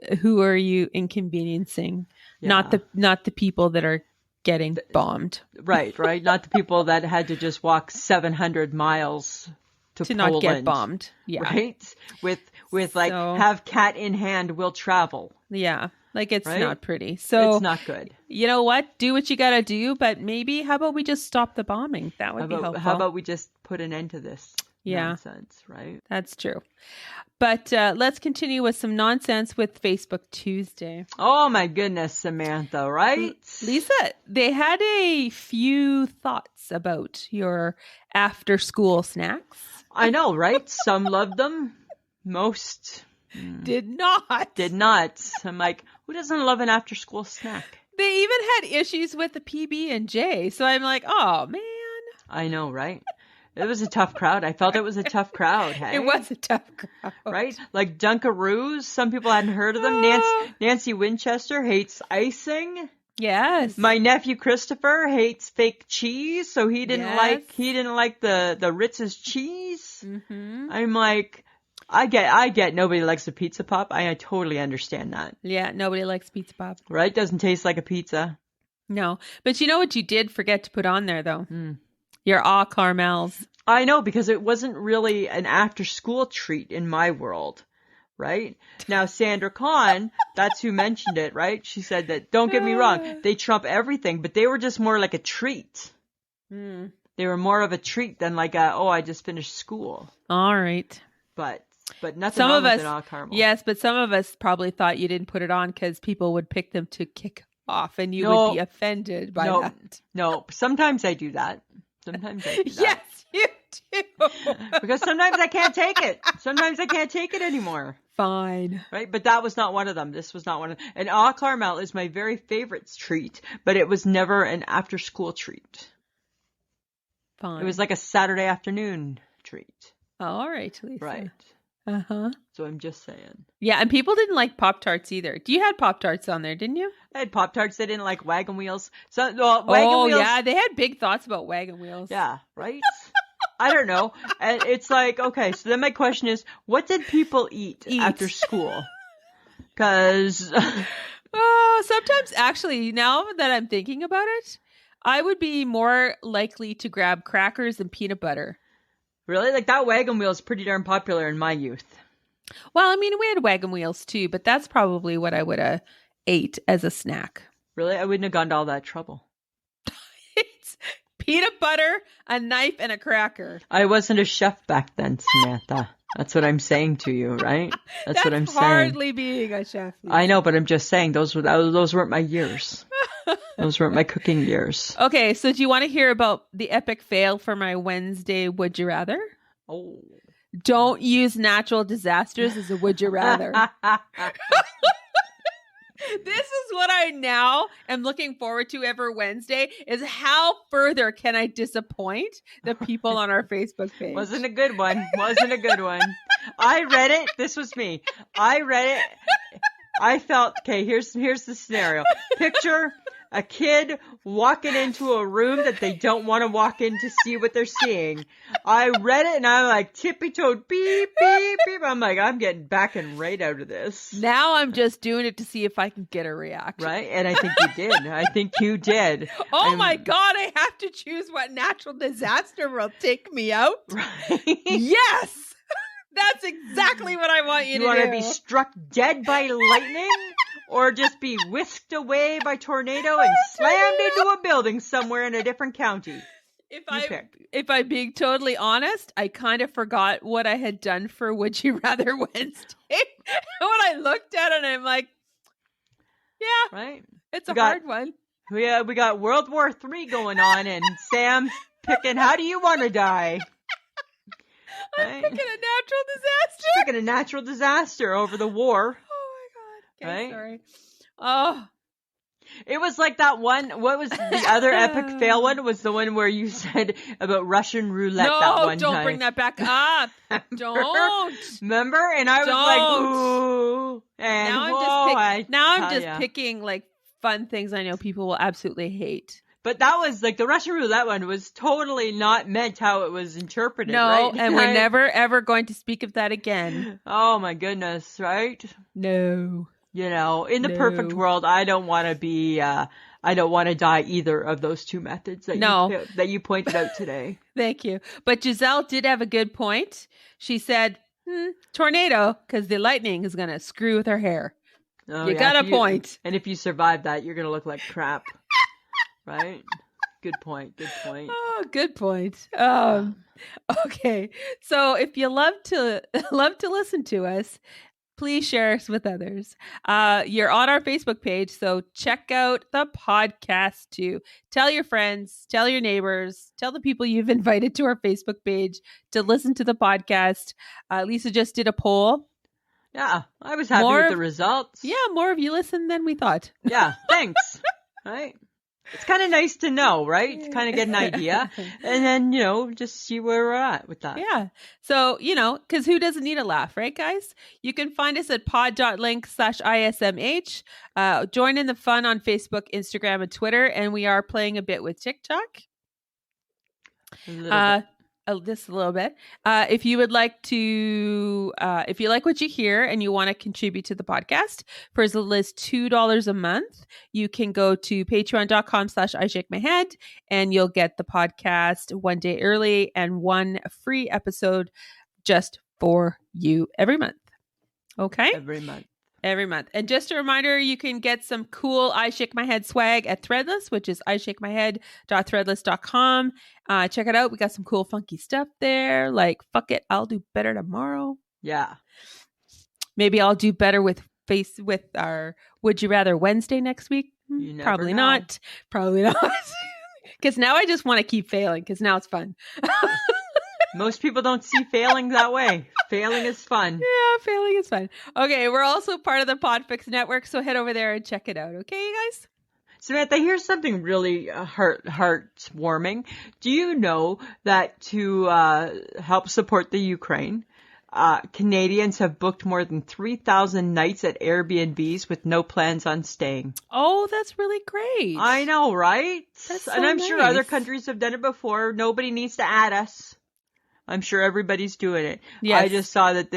are you inconveniencing? Yeah. Not the people that are getting bombed. Right. Not the people that had to just walk 700 miles to Poland, not get bombed. Yeah. Right? With have cat in hand will travel. Yeah. Like it's not pretty. So it's not good. You know what? Do what you got to do, but maybe how about we just stop the bombing? That would be helpful. How about we just put an end to this nonsense, right? That's true. But let's continue with some nonsense with Facebook Tuesday. Oh my goodness, Samantha, right? Lisa, they had a few thoughts about your after school snacks. I know, right? Some loved them. Most did not. I'm like, who doesn't love an after school snack? They even had issues with the PB&J. So I'm like, oh man. I know, right? It was a tough crowd. I felt it was a tough crowd. Hey? It was a tough crowd. Right? Like Dunkaroos. Some people hadn't heard of them. Nancy Winchester hates icing. Yes. My nephew Christopher hates fake cheese, so he didn't like the Ritz's cheese. Mm-hmm. I'm like, I get nobody likes a pizza pop. I totally understand that. Yeah, nobody likes pizza pop. Right? Doesn't taste like a pizza. No. But you know what you did forget to put on there, though? Mm. Your caramels. I know, because it wasn't really an after-school treat in my world, right? Now, Sandra Kahn, that's who mentioned it, right? She said that, don't get me wrong, they trump everything, but they were just more like a treat. Mm. They were more of a treat than like I just finished school. All right. But nothing wrong with an au caramel. Yes, but some of us probably thought you didn't put it on because people would pick them to kick off and you would be offended by that. No, sometimes I do that. Sometimes I do that. Yes, you do. Because sometimes I can't take it. Sometimes I can't take it anymore. Fine. Right? But that was not one of them. This was not one of them. And au caramel is my very favorite treat, but it was never an after-school treat. Fine. It was like a Saturday afternoon treat. All right, Lisa. Right. Uh-huh. So I'm just saying. Yeah, and people didn't like Pop-Tarts either. You had Pop-Tarts on there, didn't you? I had Pop-Tarts. They didn't like wagon wheels. Wagon wheels. Yeah, they had big thoughts about wagon wheels. Yeah, right? I don't know. And it's like, okay, so then my question is, what did people eat. After school? Because... sometimes, actually, now that I'm thinking about it, I would be more likely to grab crackers and peanut butter. Really? Like, that wagon wheel is pretty darn popular in my youth. Well, I mean, we had wagon wheels too, but that's probably what I would have ate as a snack. Really? I wouldn't have gone to all that trouble. It's peanut butter, a knife, and a cracker. I wasn't a chef back then, Samantha. That's what I'm saying to you, right? That's what I'm saying. Hardly being a chef. I know, but I'm just saying those weren't my years. Those weren't my cooking years. Okay, so do you want to hear about the epic fail for my Wednesday Would You Rather? Oh. Don't use natural disasters as a would you rather. This is what I now am looking forward to every Wednesday is how further can I disappoint the people on our Facebook page. Wasn't a good one. I read it. This was me. I read it. I felt, okay, here's the scenario. Picture a kid walking into a room that they don't want to walk in to see what they're seeing. I read it and I'm like tippy-toed, beep, beep, beep. I'm like, I'm getting backing right out of this. Now I'm just doing it to see if I can get a reaction. Right? And I think you did. Oh my God, I have to choose what natural disaster will take me out. Right? Yes! That's exactly what I want you to do. You want to be struck dead by lightning? Or just be whisked away by tornado and slammed into a building somewhere in a different county? If I'm being totally honest, I kind of forgot what I had done for Would You Rather Wednesday. When I looked at it, and I'm like, yeah, right. It's a hard one. Yeah, we got World War III going on, and Sam's picking, how do you want to die? I'm picking a natural disaster. Picking a natural disaster over the war. Okay, right? Sorry. Oh. It was like that one. What was the other epic fail one? Was the one where you said about Russian roulette that one time. No, don't bring that back up. Don't. Remember? And I was like, ooh. And now I'm just picking like fun things I know people will absolutely hate. But that was like the Russian roulette one was totally not meant how it was interpreted, right? No, and we're never, ever going to speak of that again. Oh my goodness, right? No. You know, in the perfect world, I don't want to die either of those two methods that you pointed out today. Thank you. But Giselle did have a good point. She said, tornado, because the lightning is going to screw with her hair. Oh, you got a point. And if you survive that, you're going to look like crap. Right? Good point. Oh, good point. Okay. So if you love to listen to us, please share us with others. You're on our Facebook page, so check out the podcast too. Tell your friends, tell your neighbors, tell the people you've invited to our Facebook page to listen to the podcast. Lisa just did a poll. Yeah, I was happy with the results. Yeah, more of you listened than we thought. Yeah, thanks. Right? It's kind of nice to know, right? To kind of get an idea. And then, just see where we're at with that. Yeah. So, because who doesn't need a laugh, right, guys? You can find us at pod.link/ISMH. Join in the fun on Facebook, Instagram, and Twitter. And we are playing a bit with TikTok. Just a little bit. If you would like to, if you like what you hear and you want to contribute to the podcast for as little as $2 a month, you can go to patreon.com/ishakemyhead and you'll get the podcast one day early and one free episode just for you every month. Okay? Every month. And just a reminder, you can get some cool I Shake My Head swag at Threadless, which is ishakemyhead.threadless.com. Check it out. We got some cool funky stuff there. Like, fuck it, I'll do better tomorrow. Yeah. Maybe I'll do better with our Would You Rather Wednesday next week. You never Probably know. not. Probably not. Because now I just want to keep failing because now it's fun. Most people don't see failing that way. Failing is fun. Yeah, failing is fun. Okay, we're also part of the Podfix Network, so head over there and check it out. Okay, you guys? Samantha, here's something really heartwarming. Do you know that to help support the Ukraine, Canadians have booked more than 3,000 nights at Airbnbs with no plans on staying? Oh, that's really great. I know, right? That's so and I'm sure other nice. countries have done it before. Nobody needs to add us. I'm sure everybody's doing it. Yes. I just saw that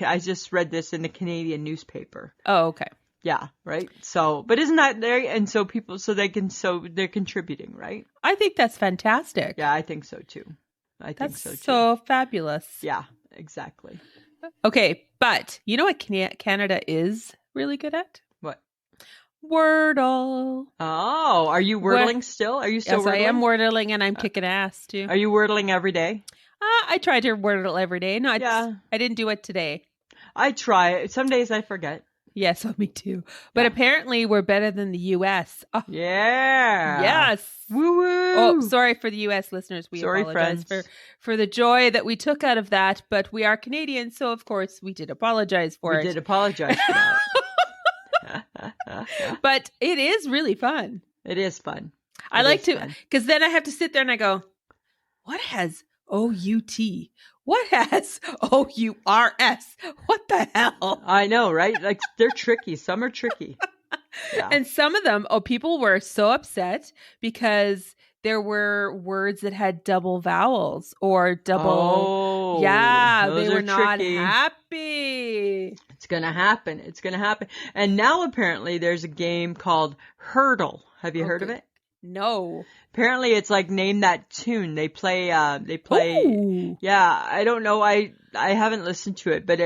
I just read this in the Canadian newspaper. Oh, okay. Yeah, right. So, but isn't that there? And so they're contributing, right? I think that's fantastic. Yeah, I think so too. That's so fabulous. Yeah, exactly. Okay, but you know what Canada is really good at? What? Wordle. Oh, are you wordling still? Are you still yes, wordling? I am wordling and I'm kicking ass too. Are you wordling every day? I try to wordle every day. No, Yeah. I didn't do it today. I try. Some days I forget. Yeah, so me too. But apparently we're better than the U.S. Oh, Yeah. yes. Woo-woo. Oh, sorry for the U.S. listeners. We apologize for the joy that we took out of that. But we are Canadian, so of course we did apologize for it. We did apologize for that. But it is really fun. It is fun. I like to, because then I have to sit there and I go, what has O-U-T? What has O-U-R-S? What the hell? I know, right? Like, they're tricky. Some are tricky. Yeah. And some of them, people were so upset because there were words that had double vowels or double. Oh, yeah, they were not tricky. happy. It's going to happen. It's going to happen. And now apparently there's a game called Hurdle. Have you heard of it? No. Apparently it's like Name That Tune. They play, Ooh. yeah, I don't know. I haven't listened to it, but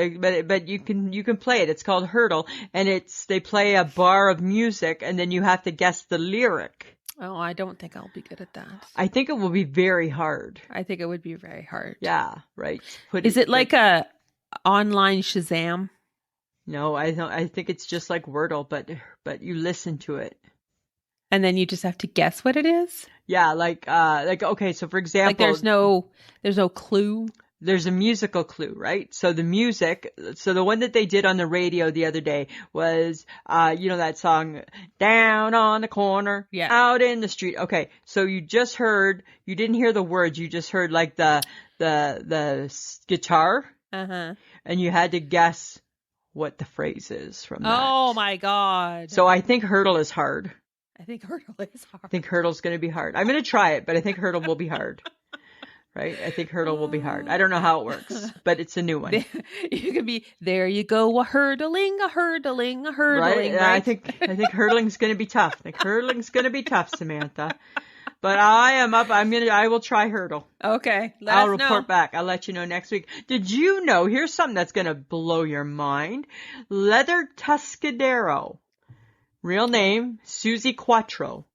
you can play it. It's called Hurdle, and they play a bar of music and then you have to guess the lyric. Oh, I don't think I'll be good at that. I think it will be very hard. I think it would be very hard. Yeah, right. Is it like a online Shazam? No, I don't. I think it's just like Wordle, but you listen to it. And then you just have to guess what it is? Yeah, like okay, so for example, like there's no clue. There's a musical clue, right? So the one that they did on the radio the other day was that song Down on the Corner, Out in the Street. Okay, so you didn't hear the words, you just heard like the guitar. Uh-huh. And you had to guess what the phrase is from that. Oh my god. So I think Hurdle is hard. I think Hurdle is hard. I think Hurdle's going to be hard. I'm going to try it, but I think Hurdle will be hard. Right? I think Hurdle will be hard. I don't know how it works, but it's a new one. You could be, there you go, a hurtling. Right? I think hurtling's going to be tough. Hurtling's going to be tough, Samantha. But I am up. I will try Hurdle. Okay. I'll report back. I'll let you know next week. Did you know, here's something that's going to blow your mind. Leather Tuscadero. Real name, Susie Quattro.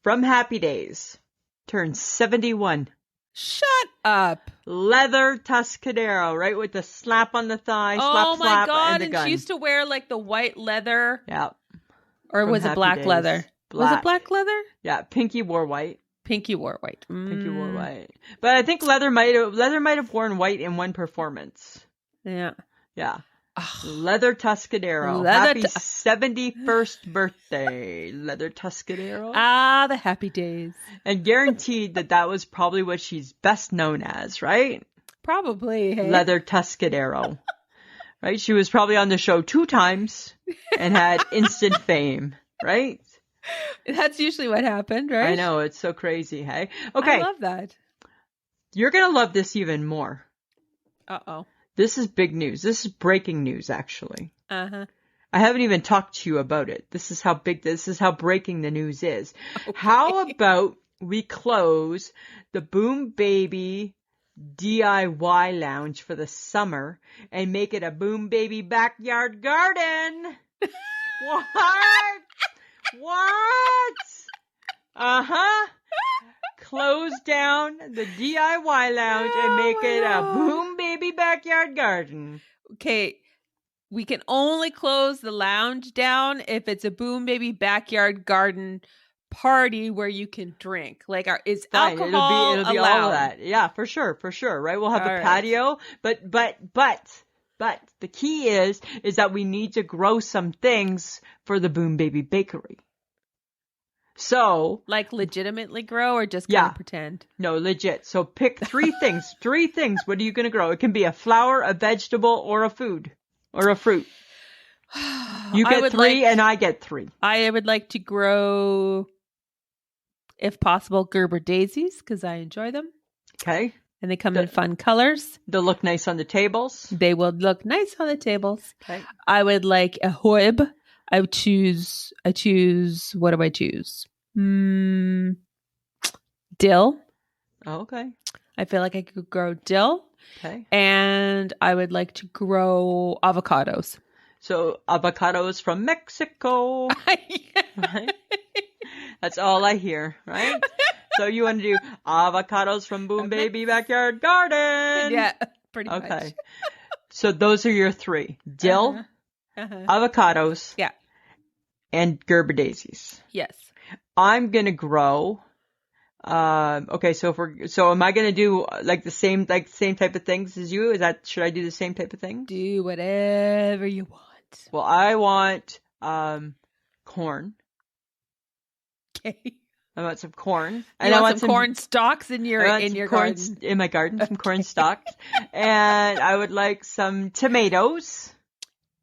From Happy Days. Turned 71. Shut up. Leather Tuscadero, right? With the slap on the thigh, slap, God. and the gun. And she used to wear like the white leather. Yeah. Or was it black leather? Black. Was it black leather? Yeah, Pinky wore white. Pinky wore white. Pinky wore white. But I think Leather might have worn white in one performance. Yeah. Yeah. Leather Tuscadero. Happy 71st birthday, Leather Tuscadero. Ah, the happy days. And guaranteed that was probably what she's best known as, right? Probably. Hey? Leather Tuscadero. Right? She was probably on the show 2 times and had instant fame, right? That's usually what happened, right? I know. It's so crazy, hey? Okay. I love that. You're going to love this even more. Uh-oh. This is big news. This is breaking news, actually. Uh-huh. I haven't even talked to you about it. This is how breaking the news is. Okay. How about we close the Boom Baby DIY lounge for the summer and make it a Boom Baby backyard garden? What? What? Uh-huh. Close down the DIY lounge and make it a Boom Baby backyard garden. Okay. We can only close the lounge down if it's a Boom Baby backyard garden party where you can drink. Like, is alcohol it'll be allowed? All of that. Yeah, for sure, right? We'll have a patio, but the key is that we need to grow some things for the Boom Baby bakery. So, like, legitimately grow or just kind of pretend? No, legit. So pick 3 things. 3 things. What are you going to grow? It can be a flower, a vegetable, or a food. Or a fruit. You get 3 and I get 3. I would like to grow, if possible, Gerber daisies because I enjoy them. Okay. And they come in fun colors. They'll look nice on the tables. They will look nice on the tables. Okay. I would like a hoib. I choose, what do I choose? Dill. Oh, okay. I feel like I could grow dill. Okay. And I would like to grow avocados. So avocados from Mexico. Right? That's all I hear, right? So you want to do avocados from Boom Baby Backyard Garden. Yeah, pretty much. Okay. So those are your 3. Dill, avocados, and Gerber daisies. Yes. I'm going to grow... okay, so am I going to do like the same type of things as you? Should I do the same type of things? Do whatever you want. Well, I want, corn. Okay. I want some corn. And I want some corn stalks in your garden. In my garden, some corn stalks. And I would like some tomatoes.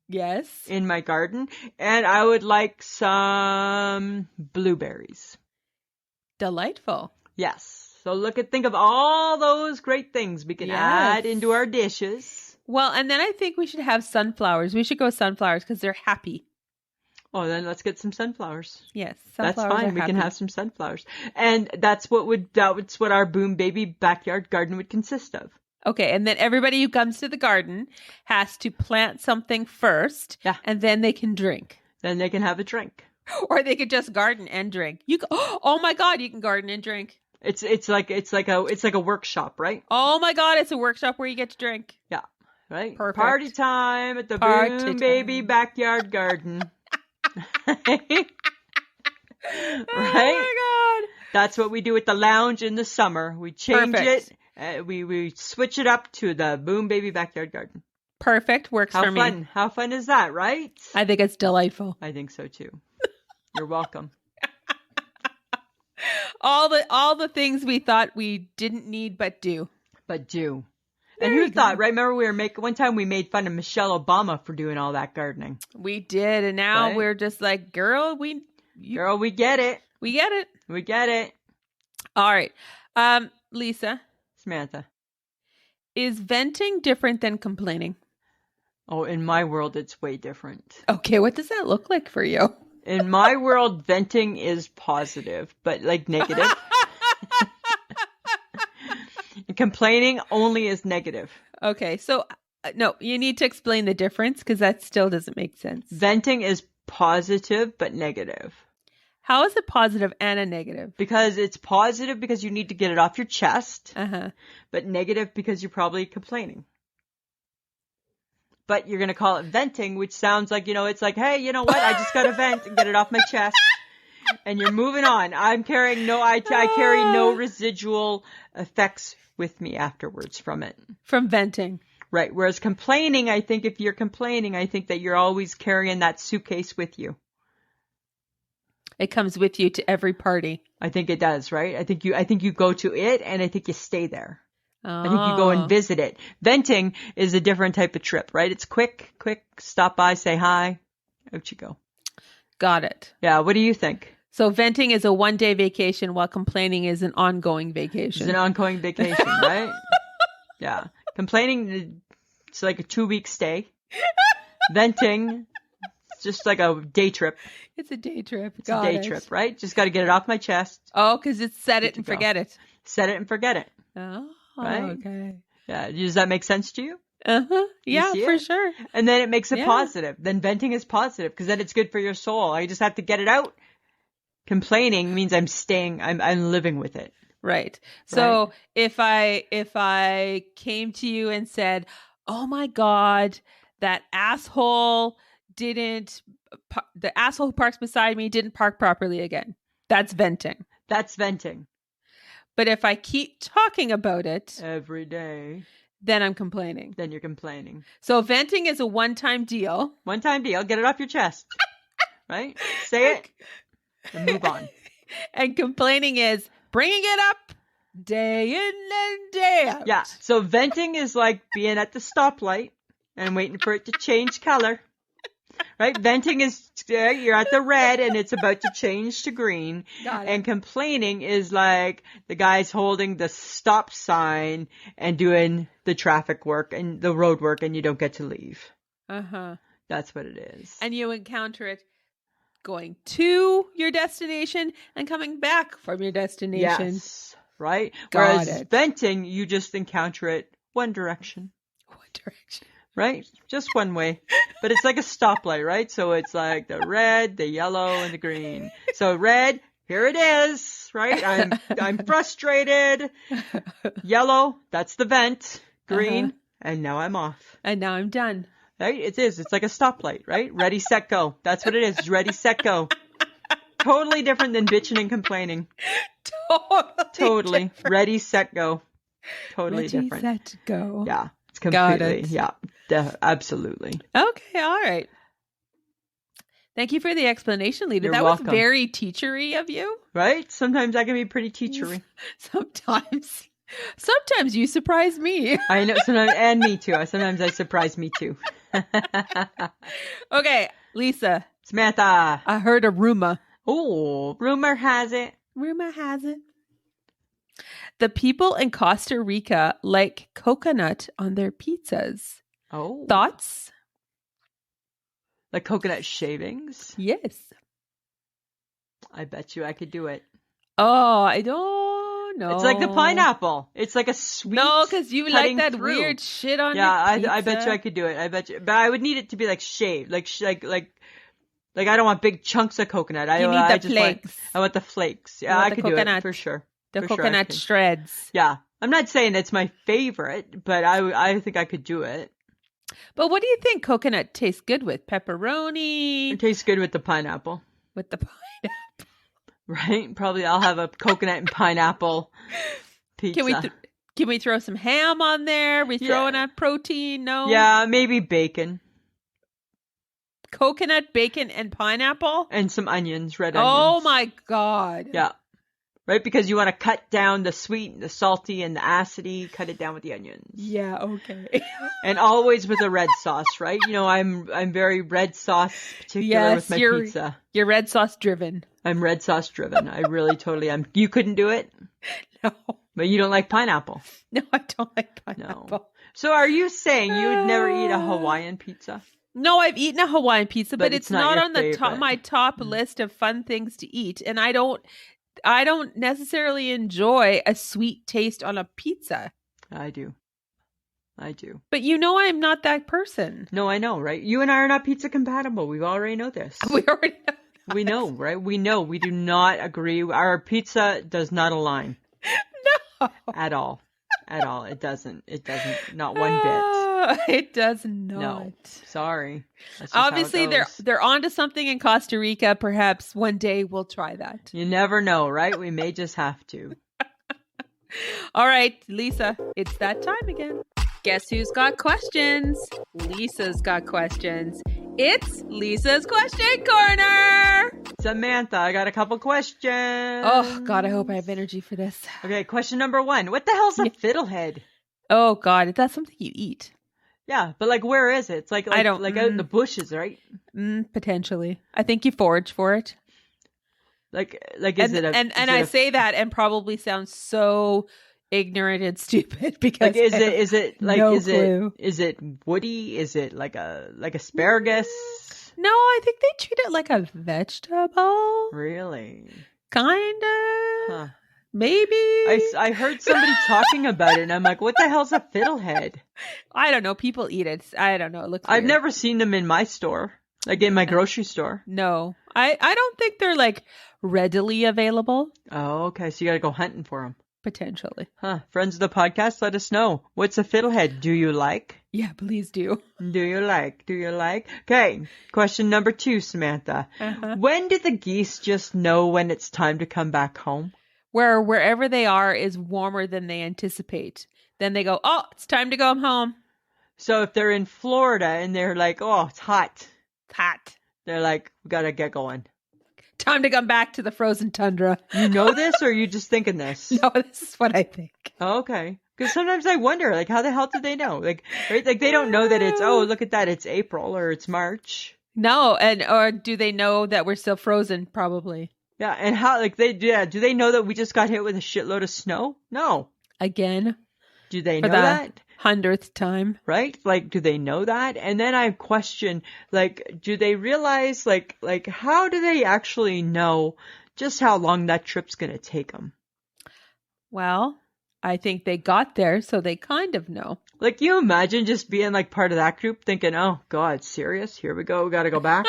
Yes. In my garden. And I would like some blueberries. Delightful. Yes. So think of all those great things we can add into our dishes. Well, and then I think we should have sunflowers. We should go sunflowers because they're happy. Oh, then let's get some sunflowers. Yes, sunflowers. That's fine. We can have some sunflowers. And that's what our Boom Baby backyard garden would consist of. Okay, and then everybody who comes to the garden has to plant something first. Yeah. And then they can drink. Then they can have a drink. Or they could just garden and drink. Oh my God, you can garden and drink. It's like a workshop, right? Oh my God, it's a workshop where you get to drink. Yeah, right. Perfect. Party time at the Boom Baby backyard garden. Right? Oh my God. That's what we do at the lounge in the summer. We change it. We switch it up to the Boom Baby backyard garden. Perfect. Works for me. How fun is that, right? I think it's delightful. I think so too. You're welcome. All the things we thought we didn't need but do. And who thought, right? Remember one time we made fun of Michelle Obama for doing all that gardening. We did, and now we're just like, girl, we get it. We get it. We get it. All right. Lisa. Samantha. Is venting different than complaining? Oh, in my world, it's way different. Okay, what does that look like for you? In my world, venting is positive, but like negative. Complaining only is negative. Okay, so no, you need to explain the difference because that still doesn't make sense. Venting is positive but negative. How is it positive and a negative? Because it's positive because you need to get it off your chest, but negative because you're probably complaining. But you're going to call it venting, which sounds like, it's like, hey, you know what? I just got to vent and get it off my chest. And you're moving on. I carry no residual effects with me afterwards from it. From venting. Right. Whereas complaining, I think if you're complaining, I think that you're always carrying that suitcase with you. It comes with you to every party. I think it does, right? I think you go to it and I think you stay there. Oh. I think you go and visit it. Venting is a different type of trip, right? It's quick, stop by, say hi, out you go. Got it. Yeah, what do you think? So venting is a one-day vacation while complaining is an ongoing vacation. It's an ongoing vacation, right? Yeah. Complaining, it's like a 2-week stay. Venting, it's just like a day trip. It's a day trip. It's a day trip, right? Just got to get it off my chest. Oh, because it's set it and forget it. Set it and forget it. Oh, right? Okay. Yeah. Does that make sense to you? Uh-huh. Yeah, for sure. And then it makes it positive. Then venting is positive because then it's good for your soul. I just have to get it out. Complaining means I'm living with it. Right. So if I came to you and said, "Oh my God, that asshole the asshole who parks beside me didn't park properly again." That's venting. That's venting. But if I keep talking about it every day, then I'm complaining. Then you're complaining. So venting is a one-time deal. One-time deal. Get it off your chest. Right? Say it and move on. And complaining is bringing it up day in and day out. Yeah. So venting is like being at the stoplight and waiting for it to change color. Right? Venting is you're at the red and it's about to change to green. And complaining is like the guy's holding the stop sign and doing the traffic work and the road work and you don't get to leave. Uh-huh. That's what it is. And you encounter it going to your destination and coming back from your destination. Yes. Right? Whereas venting, you just encounter it one direction. One direction. Right? Just one way. But it's like a stoplight, right? So it's like the red, the yellow, and the green. So red, here it is, right? I'm frustrated. Yellow, that's the vent. Green, and now I'm off. And now I'm done. Right? It is. It's like a stoplight, right? Ready, set, go. That's what it is. Ready, set, go. Totally different than bitching and complaining. Totally. Different. Ready, set, go. Totally different. Ready, set, go. Yeah. It's completely. Yeah. Absolutely. Okay. All right. Thank you for the explanation, Lita. You're that welcome. Was very teachery of you. Right? Sometimes I can be pretty teachery. Sometimes you surprise me. I know. Sometimes, and me too. Sometimes I surprise me too. Okay, Lisa. Samantha. I heard a rumor. Oh, rumor has it. Rumor has it. The people in Costa Rica like coconut on their pizzas. Oh. Thoughts? Like coconut shavings? Yes. I bet you I could do it. Oh, I don't know. It's like the pineapple. It's like a sweet. No, because you like that weird shit on your pizza. I bet you I could do it. I bet you. But I would need it to be like shaved. Like I don't want big chunks of coconut. You need the flakes. I want the flakes. Yeah, I could do it for sure. The coconut shreds. Yeah. I'm not saying it's my favorite, but I think I could do it. But what do you think coconut tastes good with? Pepperoni? It tastes good with the pineapple. With the pineapple. Right? Probably I'll have a coconut and pineapple pizza. Can we throw some ham on there? We throwing a protein? No? Yeah, maybe bacon. Coconut, bacon, and pineapple? And some onions, red onions. Oh my God. Yeah. Right? Because you want to cut down the sweet, the salty, and the acidy. Cut it down with the onions. Yeah, okay. And always with a red sauce, right? You know, I'm very red sauce particular with my pizza. You're red sauce driven. I'm red sauce driven. I really totally am. You couldn't do it? No. But you don't like pineapple? No, I don't like pineapple. No. So are you saying you would never eat a Hawaiian pizza? No, I've eaten a Hawaiian pizza, but it's not on the favorite. my top list of fun things to eat. And I don't necessarily enjoy a sweet taste on a pizza. I do. But you know I'm not that person. No, I know, right? You and I are not pizza compatible. We already know this. We already know. We know, right? We know. We do not agree. Our pizza does not align. No. At all. It doesn't. Not one bit. It does not. No. Sorry. Obviously, they're onto something in Costa Rica. Perhaps one day we'll try that. You never know, right? We may just have to. All right, Lisa, it's that time again. Guess who's got questions? Lisa's got questions. It's Lisa's Question Corner. Samantha, I got a couple questions. Oh, God, I hope I have energy for this. Okay, question number 1. What the hell's a fiddlehead? Oh, God, that's something you eat. Yeah, but like, where is it? It's like out in the bushes, right? Potentially. I think you forage for it. Like is it a and is I it a, say that and probably sounds so ignorant and stupid because like is it like no clue. is it woody? Is it like asparagus? No, I think they treat it like a vegetable. Really? Kinda. Huh. Maybe. I heard somebody talking about it and I'm like, what the hell's a fiddlehead? I don't know. People eat it. I don't know. It looks I've weird. never seen them in my store. Like in my grocery store. No. I don't think they're like readily available. Oh, okay. So you got to go hunting for them. Potentially. Huh. Friends of the podcast, let us know. What's a fiddlehead? Do you like? Yeah, please do. Do you like? Do you like? Okay. Question number 2, Samantha. Uh-huh. When do the geese just know when it's time to come back home? Wherever they are is warmer than they anticipate. Then they go, oh, it's time to go home. So if they're in Florida and they're like, oh, it's hot. It's hot. They're like, we got to get going. Time to come back to the frozen tundra. You know this or are you just thinking this? No, this is what I think. Oh, okay. Because sometimes I wonder, like, how the hell do they know? Like, right? Like, they don't know that it's, oh, look at that, it's April or it's March. No, or do they know that we're still frozen? Probably. Yeah, and how, like, do they know that we just got hit with a shitload of snow? No. Again. Do they For know the that? 100th time. Right? Like, do they know that? And then I question, like, do they realize, like, how do they actually know just how long that trip's going to take them? Well, I think they got there, so they kind of know. Like, you imagine just being, like, part of that group thinking, oh, God, serious? Here we go. We got to go back.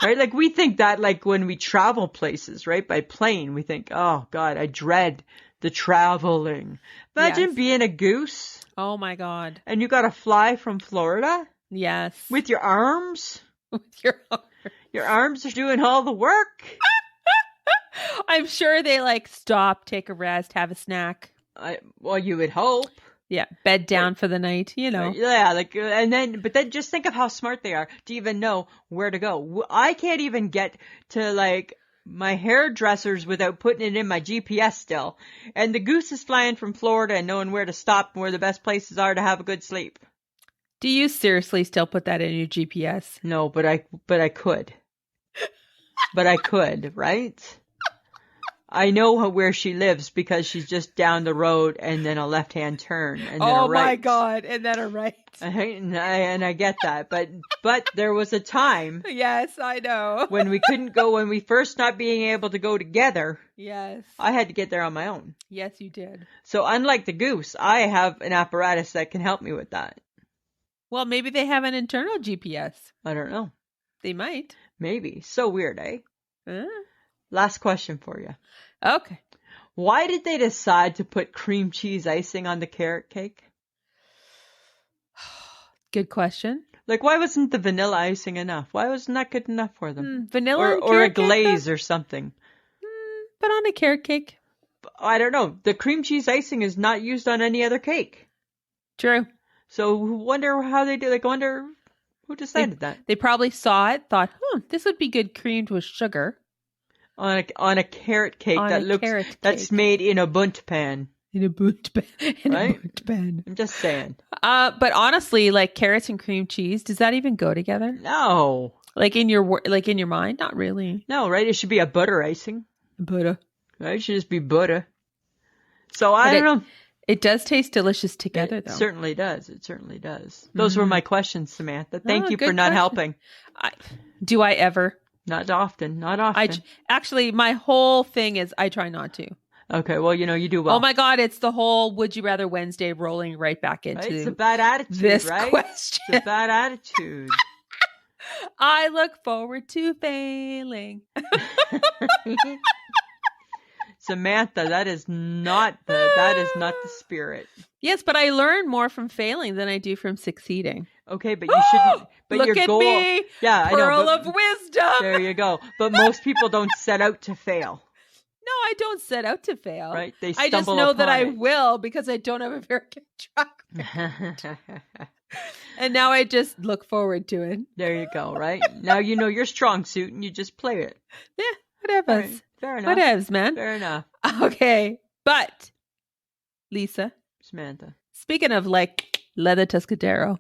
Right? Like, we think that, like, when we travel places, right, by plane, we think, oh, God, I dread the traveling. Imagine being a goose. Oh, my God. And you got to fly from Florida? Yes. With your arms? With your arms. Your arms are doing all the work. I'm sure they, like, stop, take a rest, have a snack. Well, you would hope. Yeah, bed down for the night, you know. Yeah, like, but then just think of how smart they are to even know where to go. I can't even get to, like, my hairdressers without putting it in my GPS still. And the goose is flying from Florida and knowing where to stop and where the best places are to have a good sleep. Do you seriously still put that in your GPS? No, but I could. But I could, right? I know where she lives because she's just down the road and then a left-hand turn and then a right. Oh my God, and then a right. And I get that, but there was a time. Yes, I know. When we couldn't go, when we first not being able to go together. Yes. I had to get there on my own. Yes, you did. So unlike the goose, I have an apparatus that can help me with that. Well, maybe they have an internal GPS. I don't know. They might. Maybe. So weird, eh? Huh? Last question for you. Okay. Why did they decide to put cream cheese icing on the carrot cake? Good question. Like, why wasn't the vanilla icing enough? Why wasn't that good enough for them? Vanilla or a cake, glaze or something. But on a carrot cake. I don't know. The cream cheese icing is not used on any other cake. True. So wonder how they do. Like, wonder who decided that. They probably saw it, thought, this would be good creamed with sugar. On a carrot cake Carrot that's cake. Made in a bunt pan. In a bunt pan. Right? A bunt pan. I'm just saying. But honestly, like carrots and cream cheese, does that even go together? No. Like in your mind, not really. No, right? It should be a butter icing. Butter. Right? It should just be butter. So I don't know. It does taste delicious together, though. It certainly does. It certainly does. Those were my questions, Samantha. Thank you for not helping. Do I ever? Not often. Not often. Actually, my whole thing is I try not to. Okay, well, you do well. Oh my God, it's the whole Would You Rather Wednesday rolling right back into It's a bad attitude, this right? question. It's a bad attitude. I look forward to failing. Samantha, that is not the spirit. Yes, but I learn more from failing than I do from succeeding. Okay, but you shouldn't. But Look your at goal, me, yeah, pearl I know. of wisdom. There you go. But most people don't set out to fail. No, I don't set out to fail. Right? They I just stumble know that I upon it. will because I don't have a very good track record. And now I just look forward to it. There you go. Right now, you know your strong suit, and you just play it. Yeah, whatever. Right, fair enough. Whatevs, man. Fair enough. Okay, but Lisa, Samantha. speaking of like leather Tuscadero,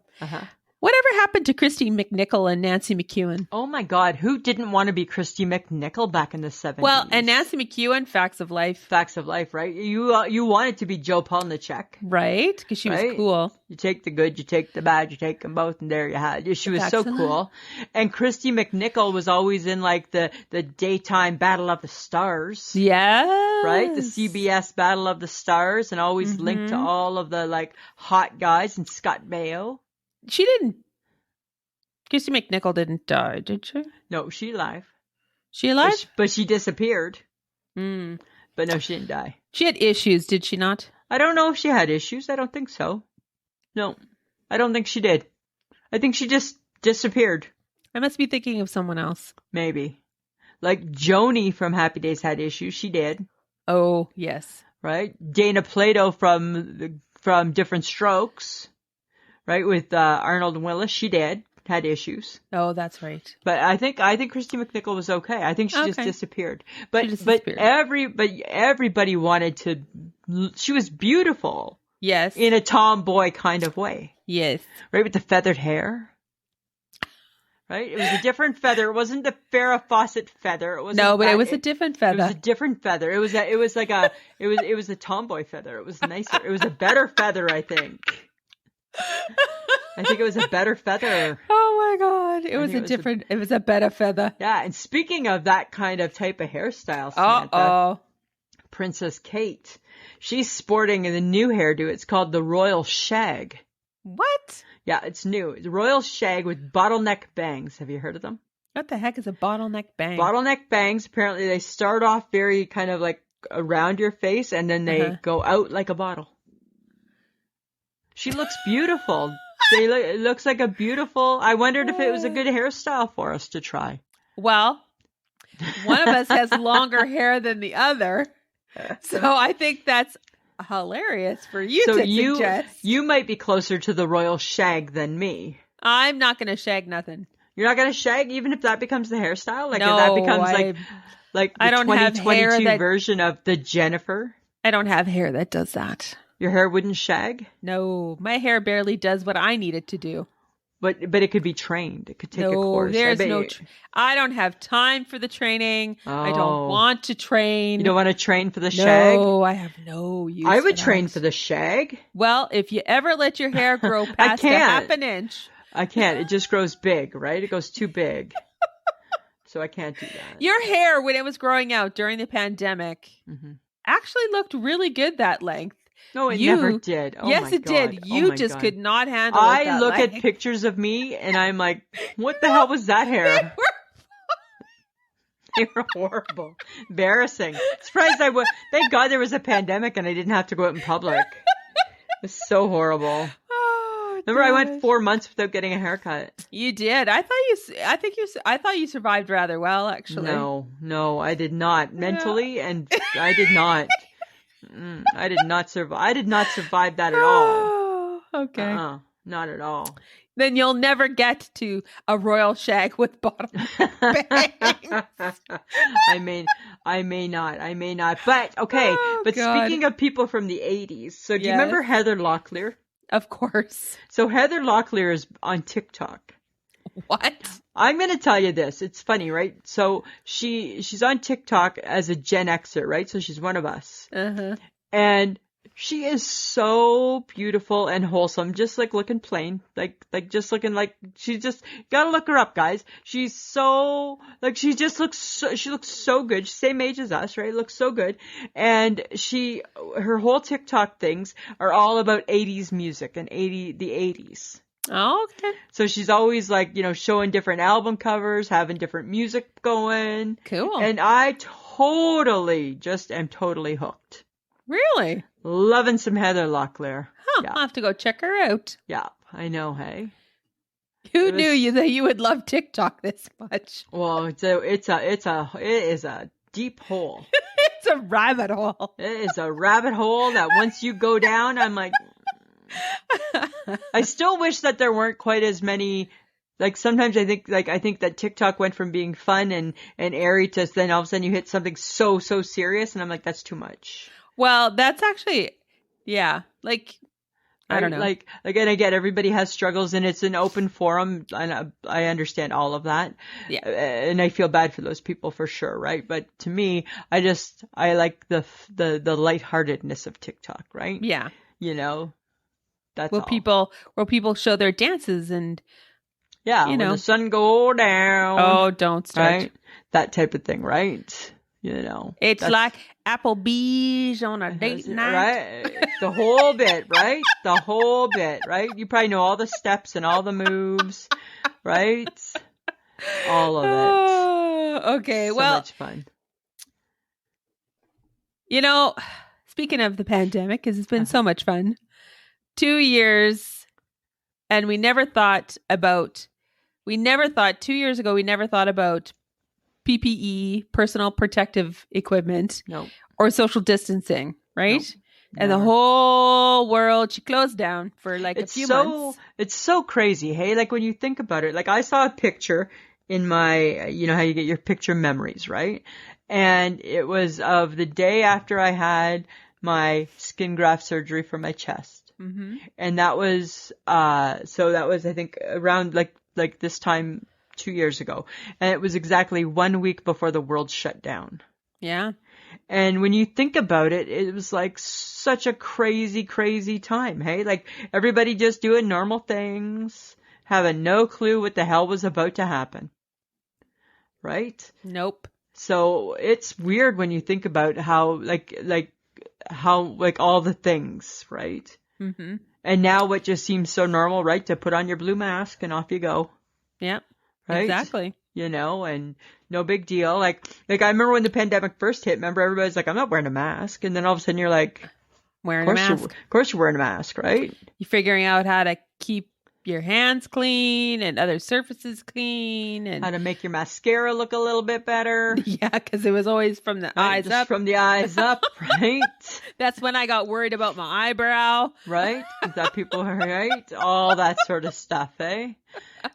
Whatever happened to Kristy McNichol and Nancy McKeon? Oh my God, who didn't want to be Kristy McNichol back in the 70s? Well, and Nancy McKeon, Facts of Life. Facts of Life, right? You wanted to be Joe Polnicek. Right? Because she was cool. You take the good, you take the bad, you take them both, and there you had it. She was so cool. And Kristy McNichol was always in like the daytime Battle of the Stars. Yeah. Right? The CBS Battle of the Stars, and always linked to all of the like hot guys and Scott Baio. She didn't. Kristy McNichol didn't die, did she? No, she alive. She alive? But she disappeared. But no, she didn't die. She had issues, did she not? I don't know if she had issues. I don't think so. No, I don't think she did. I think she just disappeared. I must be thinking of someone else. Maybe. Like Joni from Happy Days had issues. She did. Oh, yes. Right? Dana Plato from Different Strokes. Right? With Arnold and Willis. She did. Had issues. Oh, that's right. But I think Kristy McNichol was okay. I think she just disappeared. But everybody wanted to. She was beautiful. Yes. In a tomboy kind of way. Yes. Right, with the feathered hair. Right? It was a different feather. It wasn't the Farrah Fawcett feather. It was it was a different feather. It was a different feather. It was a tomboy feather. It was nicer. It was a better feather, I think. I think it was a better feather. Oh my God. It was a better feather. Yeah. And speaking of that kind of type of hairstyle, Samantha, Princess Kate, she's sporting the new hairdo. It's called the Royal Shag. What? Yeah, it's new. It's Royal Shag with bottleneck bangs. Have you heard of them? What the heck is a bottleneck bang? Bottleneck bangs, apparently they start off very kind of like around your face and then they go out like a bottle. She looks beautiful. It looks like a beautiful. I wondered if it was a good hairstyle for us to try. Well, one of us has longer hair than the other. So I think that's hilarious for you to suggest. You might be closer to the Royal Shag than me. I'm not going to shag nothing. You're not going to shag even if that becomes the hairstyle? Like if that becomes like the 2022 version of the Jennifer? I don't have hair that does that. Your hair wouldn't shag? No, my hair barely does what I need it to do. But it could be trained. It could take a course. There's I don't have time for the training. I don't want to train. You don't want to train for the shag? No, I have no use I would train for the shag. Well, if you ever let your hair grow past a half an inch. I can't. It just grows big, right? It goes too big. So I can't do that. Your hair, when it was growing out during the pandemic, actually looked really good that length. No, it never did. Oh yes, my it God. did. You just could not handle it. I look at pictures of me and I'm like, what the hell was that hair? They were horrible. Embarrassing. Surprised I would. Thank God there was a pandemic and I didn't have to go out in public. It was so horrible. Remember, I went 4 months without getting a haircut. You did. I thought you survived rather well, actually. No, I did not mentally, and I did not. I did not survive. I did not survive that at all. Okay. Not at all. Then you'll never get to a royal shag with bottom bangs. I may not. But okay. Speaking of people from the 80s, so do you remember Heather Locklear? Of course. So Heather Locklear is on TikTok. What? I'm going to tell you this. It's funny, right? So she's on TikTok as a Gen Xer, right? So she's one of us. And she is so beautiful and wholesome, just like looking plain, like just looking like she just gotta look her up, guys. She's so like she looks so good. She's same age as us, right? Looks so good, and her whole TikTok things are all about 80s music and the 80s. Oh, okay. So she's always like, showing different album covers, having different music going. Cool. And I am totally hooked. Really? Loving some Heather Locklear. Huh, yeah. I'll have to go check her out. Yeah, I know, hey? Who knew that you would love TikTok this much? Well, it is a deep hole. It's a rabbit hole. It is a rabbit hole that once you go down, I'm like, I still wish that there weren't quite as many. Like sometimes I think that TikTok went from being fun and airy to then all of a sudden you hit something so serious, and I'm like, that's too much. Well, that's actually, yeah. Like, I don't know. Like, and again, everybody has struggles and it's an open forum, and I understand all of that. Yeah. And I feel bad for those people for sure, right? But to me, I like the lightheartedness of TikTok, right? Yeah. You know, that's Where all. people show their dances and, Yeah, you when know. the sun go down. Oh, don't start. Right? That type of thing, right? You know. It's like Applebee's on a date night. Right? The whole bit, right? The whole bit, right? You probably know all the steps and all the moves, right? All of it. Oh, okay, So well. much fun. You know, speaking of the pandemic, because it's been so much fun. 2 years, and we never thought 2 years ago, we never thought about PPE, personal protective equipment, Nope. or social distancing, right? Nope. And the whole world, she closed down for like a few months. It's so crazy, hey? Like when you think about it, like I saw a picture in my, you know how you get your picture memories, right? And it was of the day after I had my skin graft surgery for my chest. Mm-hmm. And that was, so that was, I think, around like this time 2 years ago. And it was exactly 1 week before the world shut down. Yeah. And when you think about it, it was like such a crazy, crazy time, hey? Like everybody just doing normal things, having no clue what the hell was about to happen. Right? Nope. So it's weird when you think about how, how all the things, right? Mm-hmm. And now what just seems so normal, right? To put on your blue mask and off you go. Yeah. Right? Exactly. You know, and no big deal. Like I remember when the pandemic first hit, remember everybody's like, I'm not wearing a mask. And then all of a sudden you're like, wearing a mask. Of course you're wearing a mask, right? You're figuring out how to keep your hands clean and other surfaces clean, and how to make your mascara look a little bit better. Yeah, because it was always from the eyes just up. From the eyes up, right? That's when I got worried about my eyebrow. Right? Is that people, right? All that sort of stuff, eh?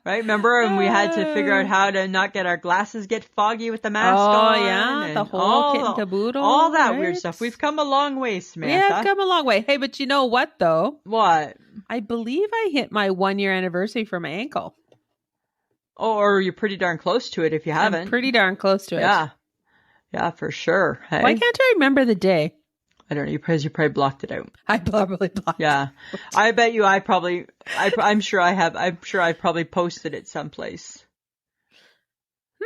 Right? Remember when we had to figure out how to not get our glasses get foggy with the mask on? Oh, yeah. The whole kit and caboodle. All that right? weird stuff. We've come a long way, Samantha. We have come a long way. Hey, but you know what, though? What? I believe I hit my 1 year anniversary for my ankle. Oh, or you're pretty darn close to it if you haven't. I'm pretty darn close to it. Yeah. Yeah, for sure. Hey? Why can't I remember the day? I don't know. You probably blocked it out. I probably blocked it. Yeah. I bet you I'm sure I probably posted it someplace.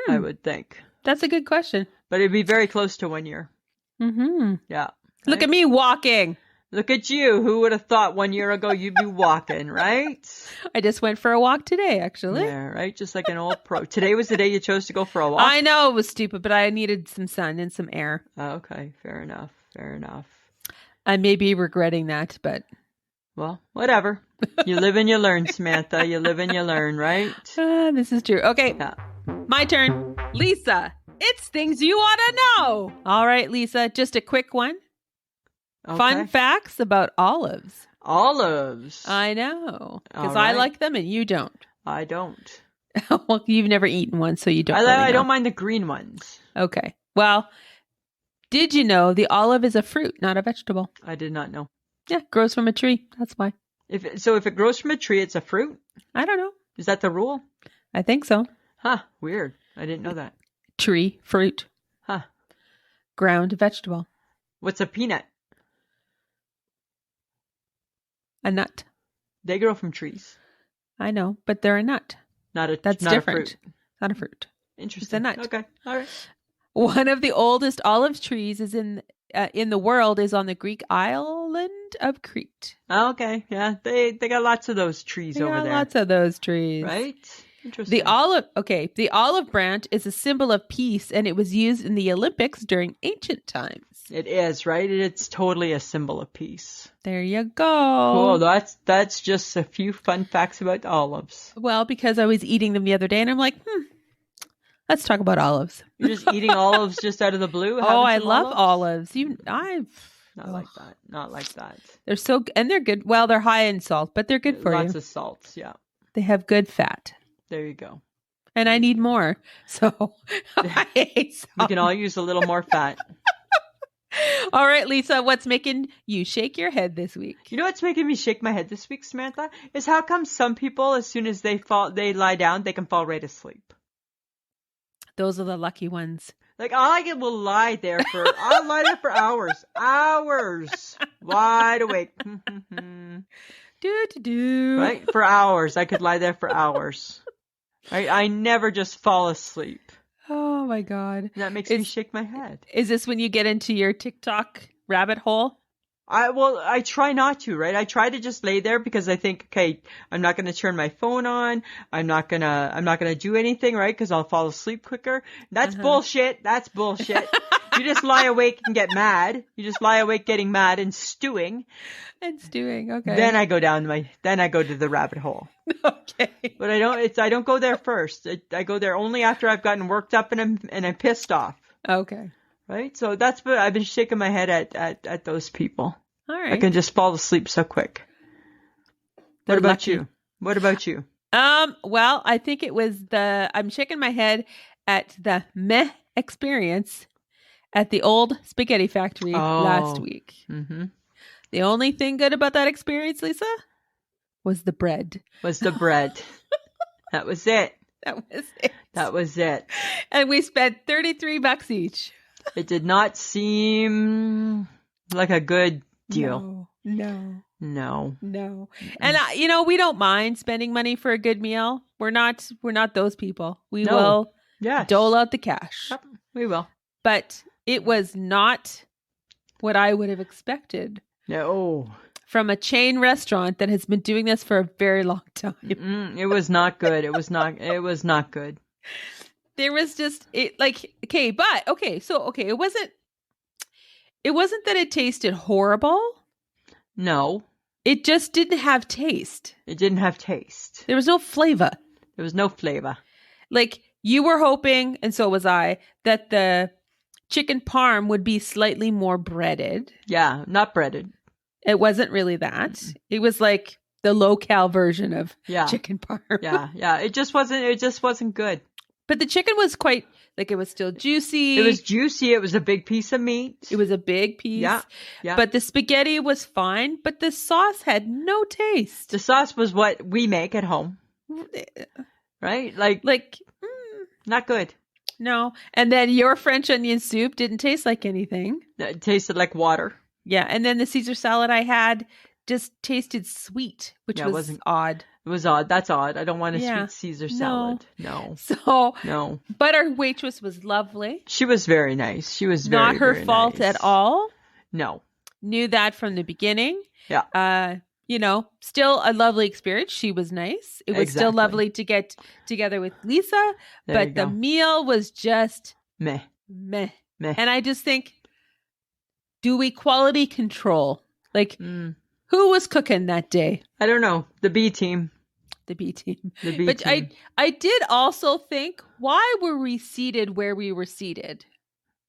I would think. That's a good question. But it'd be very close to 1 year. Mm-hmm. Yeah. Right? Look at me walking. Look at you. Who would have thought 1 year ago you'd be walking, right? I just went for a walk today, actually. Yeah, right? Just like an old pro. Today was the day you chose to go for a walk? I know it was stupid, but I needed some sun and some air. Oh, okay. Fair enough. I may be regretting that, but... Well, whatever. You live and you learn, Samantha. You live and you learn, right? This is true. Okay. Yeah. My turn. Lisa, it's things you want to know. All right, Lisa, just a quick one. Okay. Fun facts about olives. Olives. I know. Because I like them and you don't. I don't. Well, you've never eaten one, so you don't really know. I don't mind the green ones. Okay. Well, did you know the olive is a fruit, not a vegetable? I did not know. Yeah, grows from a tree. That's why. If it grows from a tree, it's a fruit? I don't know. Is that the rule? I think so. Huh. Weird. I didn't know that. Tree, fruit. Huh. Ground, vegetable. What's a peanut? A nut. They grow from trees. I know, but they're a nut. That's not different. A fruit. Not a fruit. Interesting. It's a nut. Okay. All right. One of the oldest olive trees is in the world is on the Greek island of Crete. Okay. Yeah. They got lots of those trees over there. Lots of those trees. Right? Interesting. The olive branch is a symbol of peace, and it was used in the Olympics during ancient times. It is, right? It's totally a symbol of peace. There you go. Cool. That's just a few fun facts about olives. Well, because I was eating them the other day, and I'm like, let's talk about olives. You're just eating olives just out of the blue? I love olives. Not like that. They're they're good. Well, they're high in salt, but they're good for you. Lots of salts, yeah. They have good fat. There you go. And I need more. So I hate salt. We can all use a little more fat. All right, Lisa, what's making you shake your head this week? You know what's making me shake my head this week, Samantha? Is how come some people, as soon as they lie down, they can fall right asleep. Those are the lucky ones. Like, I will lie there I'll lie there for hours. Hours. Wide awake. Right? For hours. I could lie there for hours. Right? I never just fall asleep. Oh my God. That makes me shake my head. Is this when you get into your TikTok rabbit hole? I try not to, right? I try to just lay there because I think, okay, I'm not going to turn my phone on. I'm not going to do anything, right? Because I'll fall asleep quicker. That's bullshit. That's bullshit. You just lie awake and get mad. You just lie awake getting mad and stewing. Okay. Then I go to the rabbit hole. Okay. But I don't go there first. I go there only after I've gotten worked up and I'm pissed off. Okay. Right? So that's what I've been shaking my head at those people. All right. I can just fall asleep so quick. What about you? Well, I think it was I'm shaking my head at the meh experience at the old spaghetti factory last week. Mm-hmm. The only thing good about that experience, Lisa, was the bread. That was it. That was it. And we spent $33 each. It did not seem like a good deal. No. And we don't mind spending money for a good meal. We're not those people. We will dole out the cash. Yep, we will. But it was not what I would have expected. No. From a chain restaurant that has been doing this for a very long time. It was not good. It was not good. There was just it wasn't that it tasted horrible. No. It just didn't have taste. There was no flavor. Like you were hoping, and so was I, that the chicken parm would be slightly more breaded. Yeah, not breaded. It wasn't really that. Mm-hmm. It was like the low-cal version of chicken parm. Yeah. It just wasn't good. But the chicken was quite, it was still juicy. It was juicy. It was a big piece of meat. It was a big piece. Yeah. But the spaghetti was fine, but the sauce had no taste. The sauce was what we make at home. Right? Not good. No. And then your French onion soup didn't taste like anything. It tasted like water. Yeah. And then the Caesar salad I had just tasted sweet, which was odd. It was odd. That's odd. I don't want a sweet Caesar salad. No. No. But our waitress was lovely. She was very nice. She was very, not her very fault nice. at all. No. Knew that from the beginning. Yeah. Still a lovely experience. She was nice. It was still lovely to get together with Lisa, but the meal was just meh. And I just think, do we quality control? Who was cooking that day? I don't know. The B team. But I did also think, why were we seated where we were seated?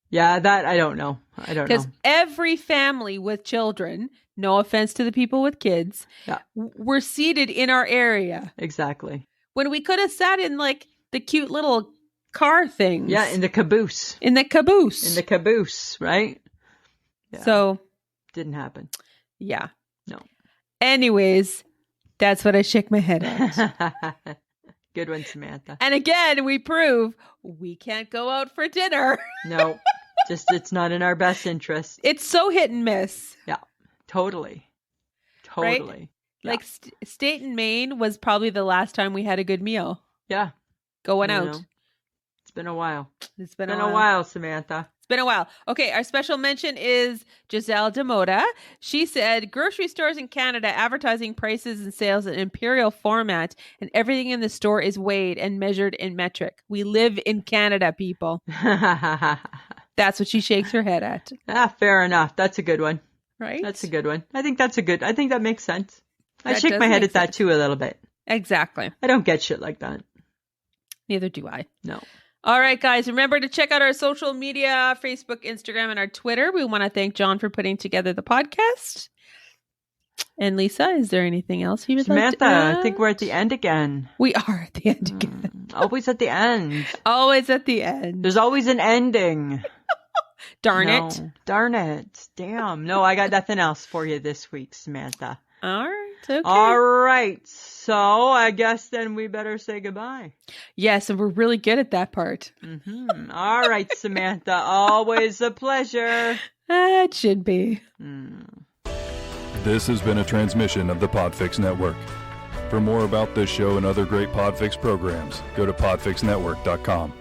Yeah, that I don't know. Because every family with children, no offense to the people with kids, were seated in our area. Exactly. When we could have sat in the cute little car things. Yeah, in the caboose. Right? Yeah. So. Didn't happen. Yeah. No. Anyways, that's what I shake my head at. Good one, Samantha. And again, we prove we can't go out for dinner. No, it's not in our best interest. It's so hit and miss. Yeah, totally. Right? Yeah. State and Maine was probably the last time we had a good meal. Yeah. Going out. It's been a while. It's been a while, Samantha. It's been a while. Okay, our special mention is Giselle Demoda. She said, grocery stores in Canada advertising prices and sales in imperial format, and everything in the store is weighed and measured in metric. We live in Canada, people. That's what she shakes her head at. Fair enough. That's a good one. Right? That's a good one. I think that makes sense. I shake my head at that too a little bit. Exactly. I don't get shit like that. Neither do I. No. All right, guys, remember to check out our social media, Facebook, Instagram, and our Twitter. We want to thank John for putting together the podcast. And Lisa, is there anything else you would like to add? Samantha, I think we're at the end again. We are at the end again. Always at the end. Always at the end. There's always an ending. Darn No. it. Darn it. Damn. No, I got nothing else for you this week, Samantha. All right. Okay. All right. So I guess then we better say goodbye. Yes, and we're really good at that part. Mm-hmm. All right, Samantha. Always a pleasure. It should be. This has been a transmission of the Podfix Network. For more about this show and other great Podfix programs, go to podfixnetwork.com.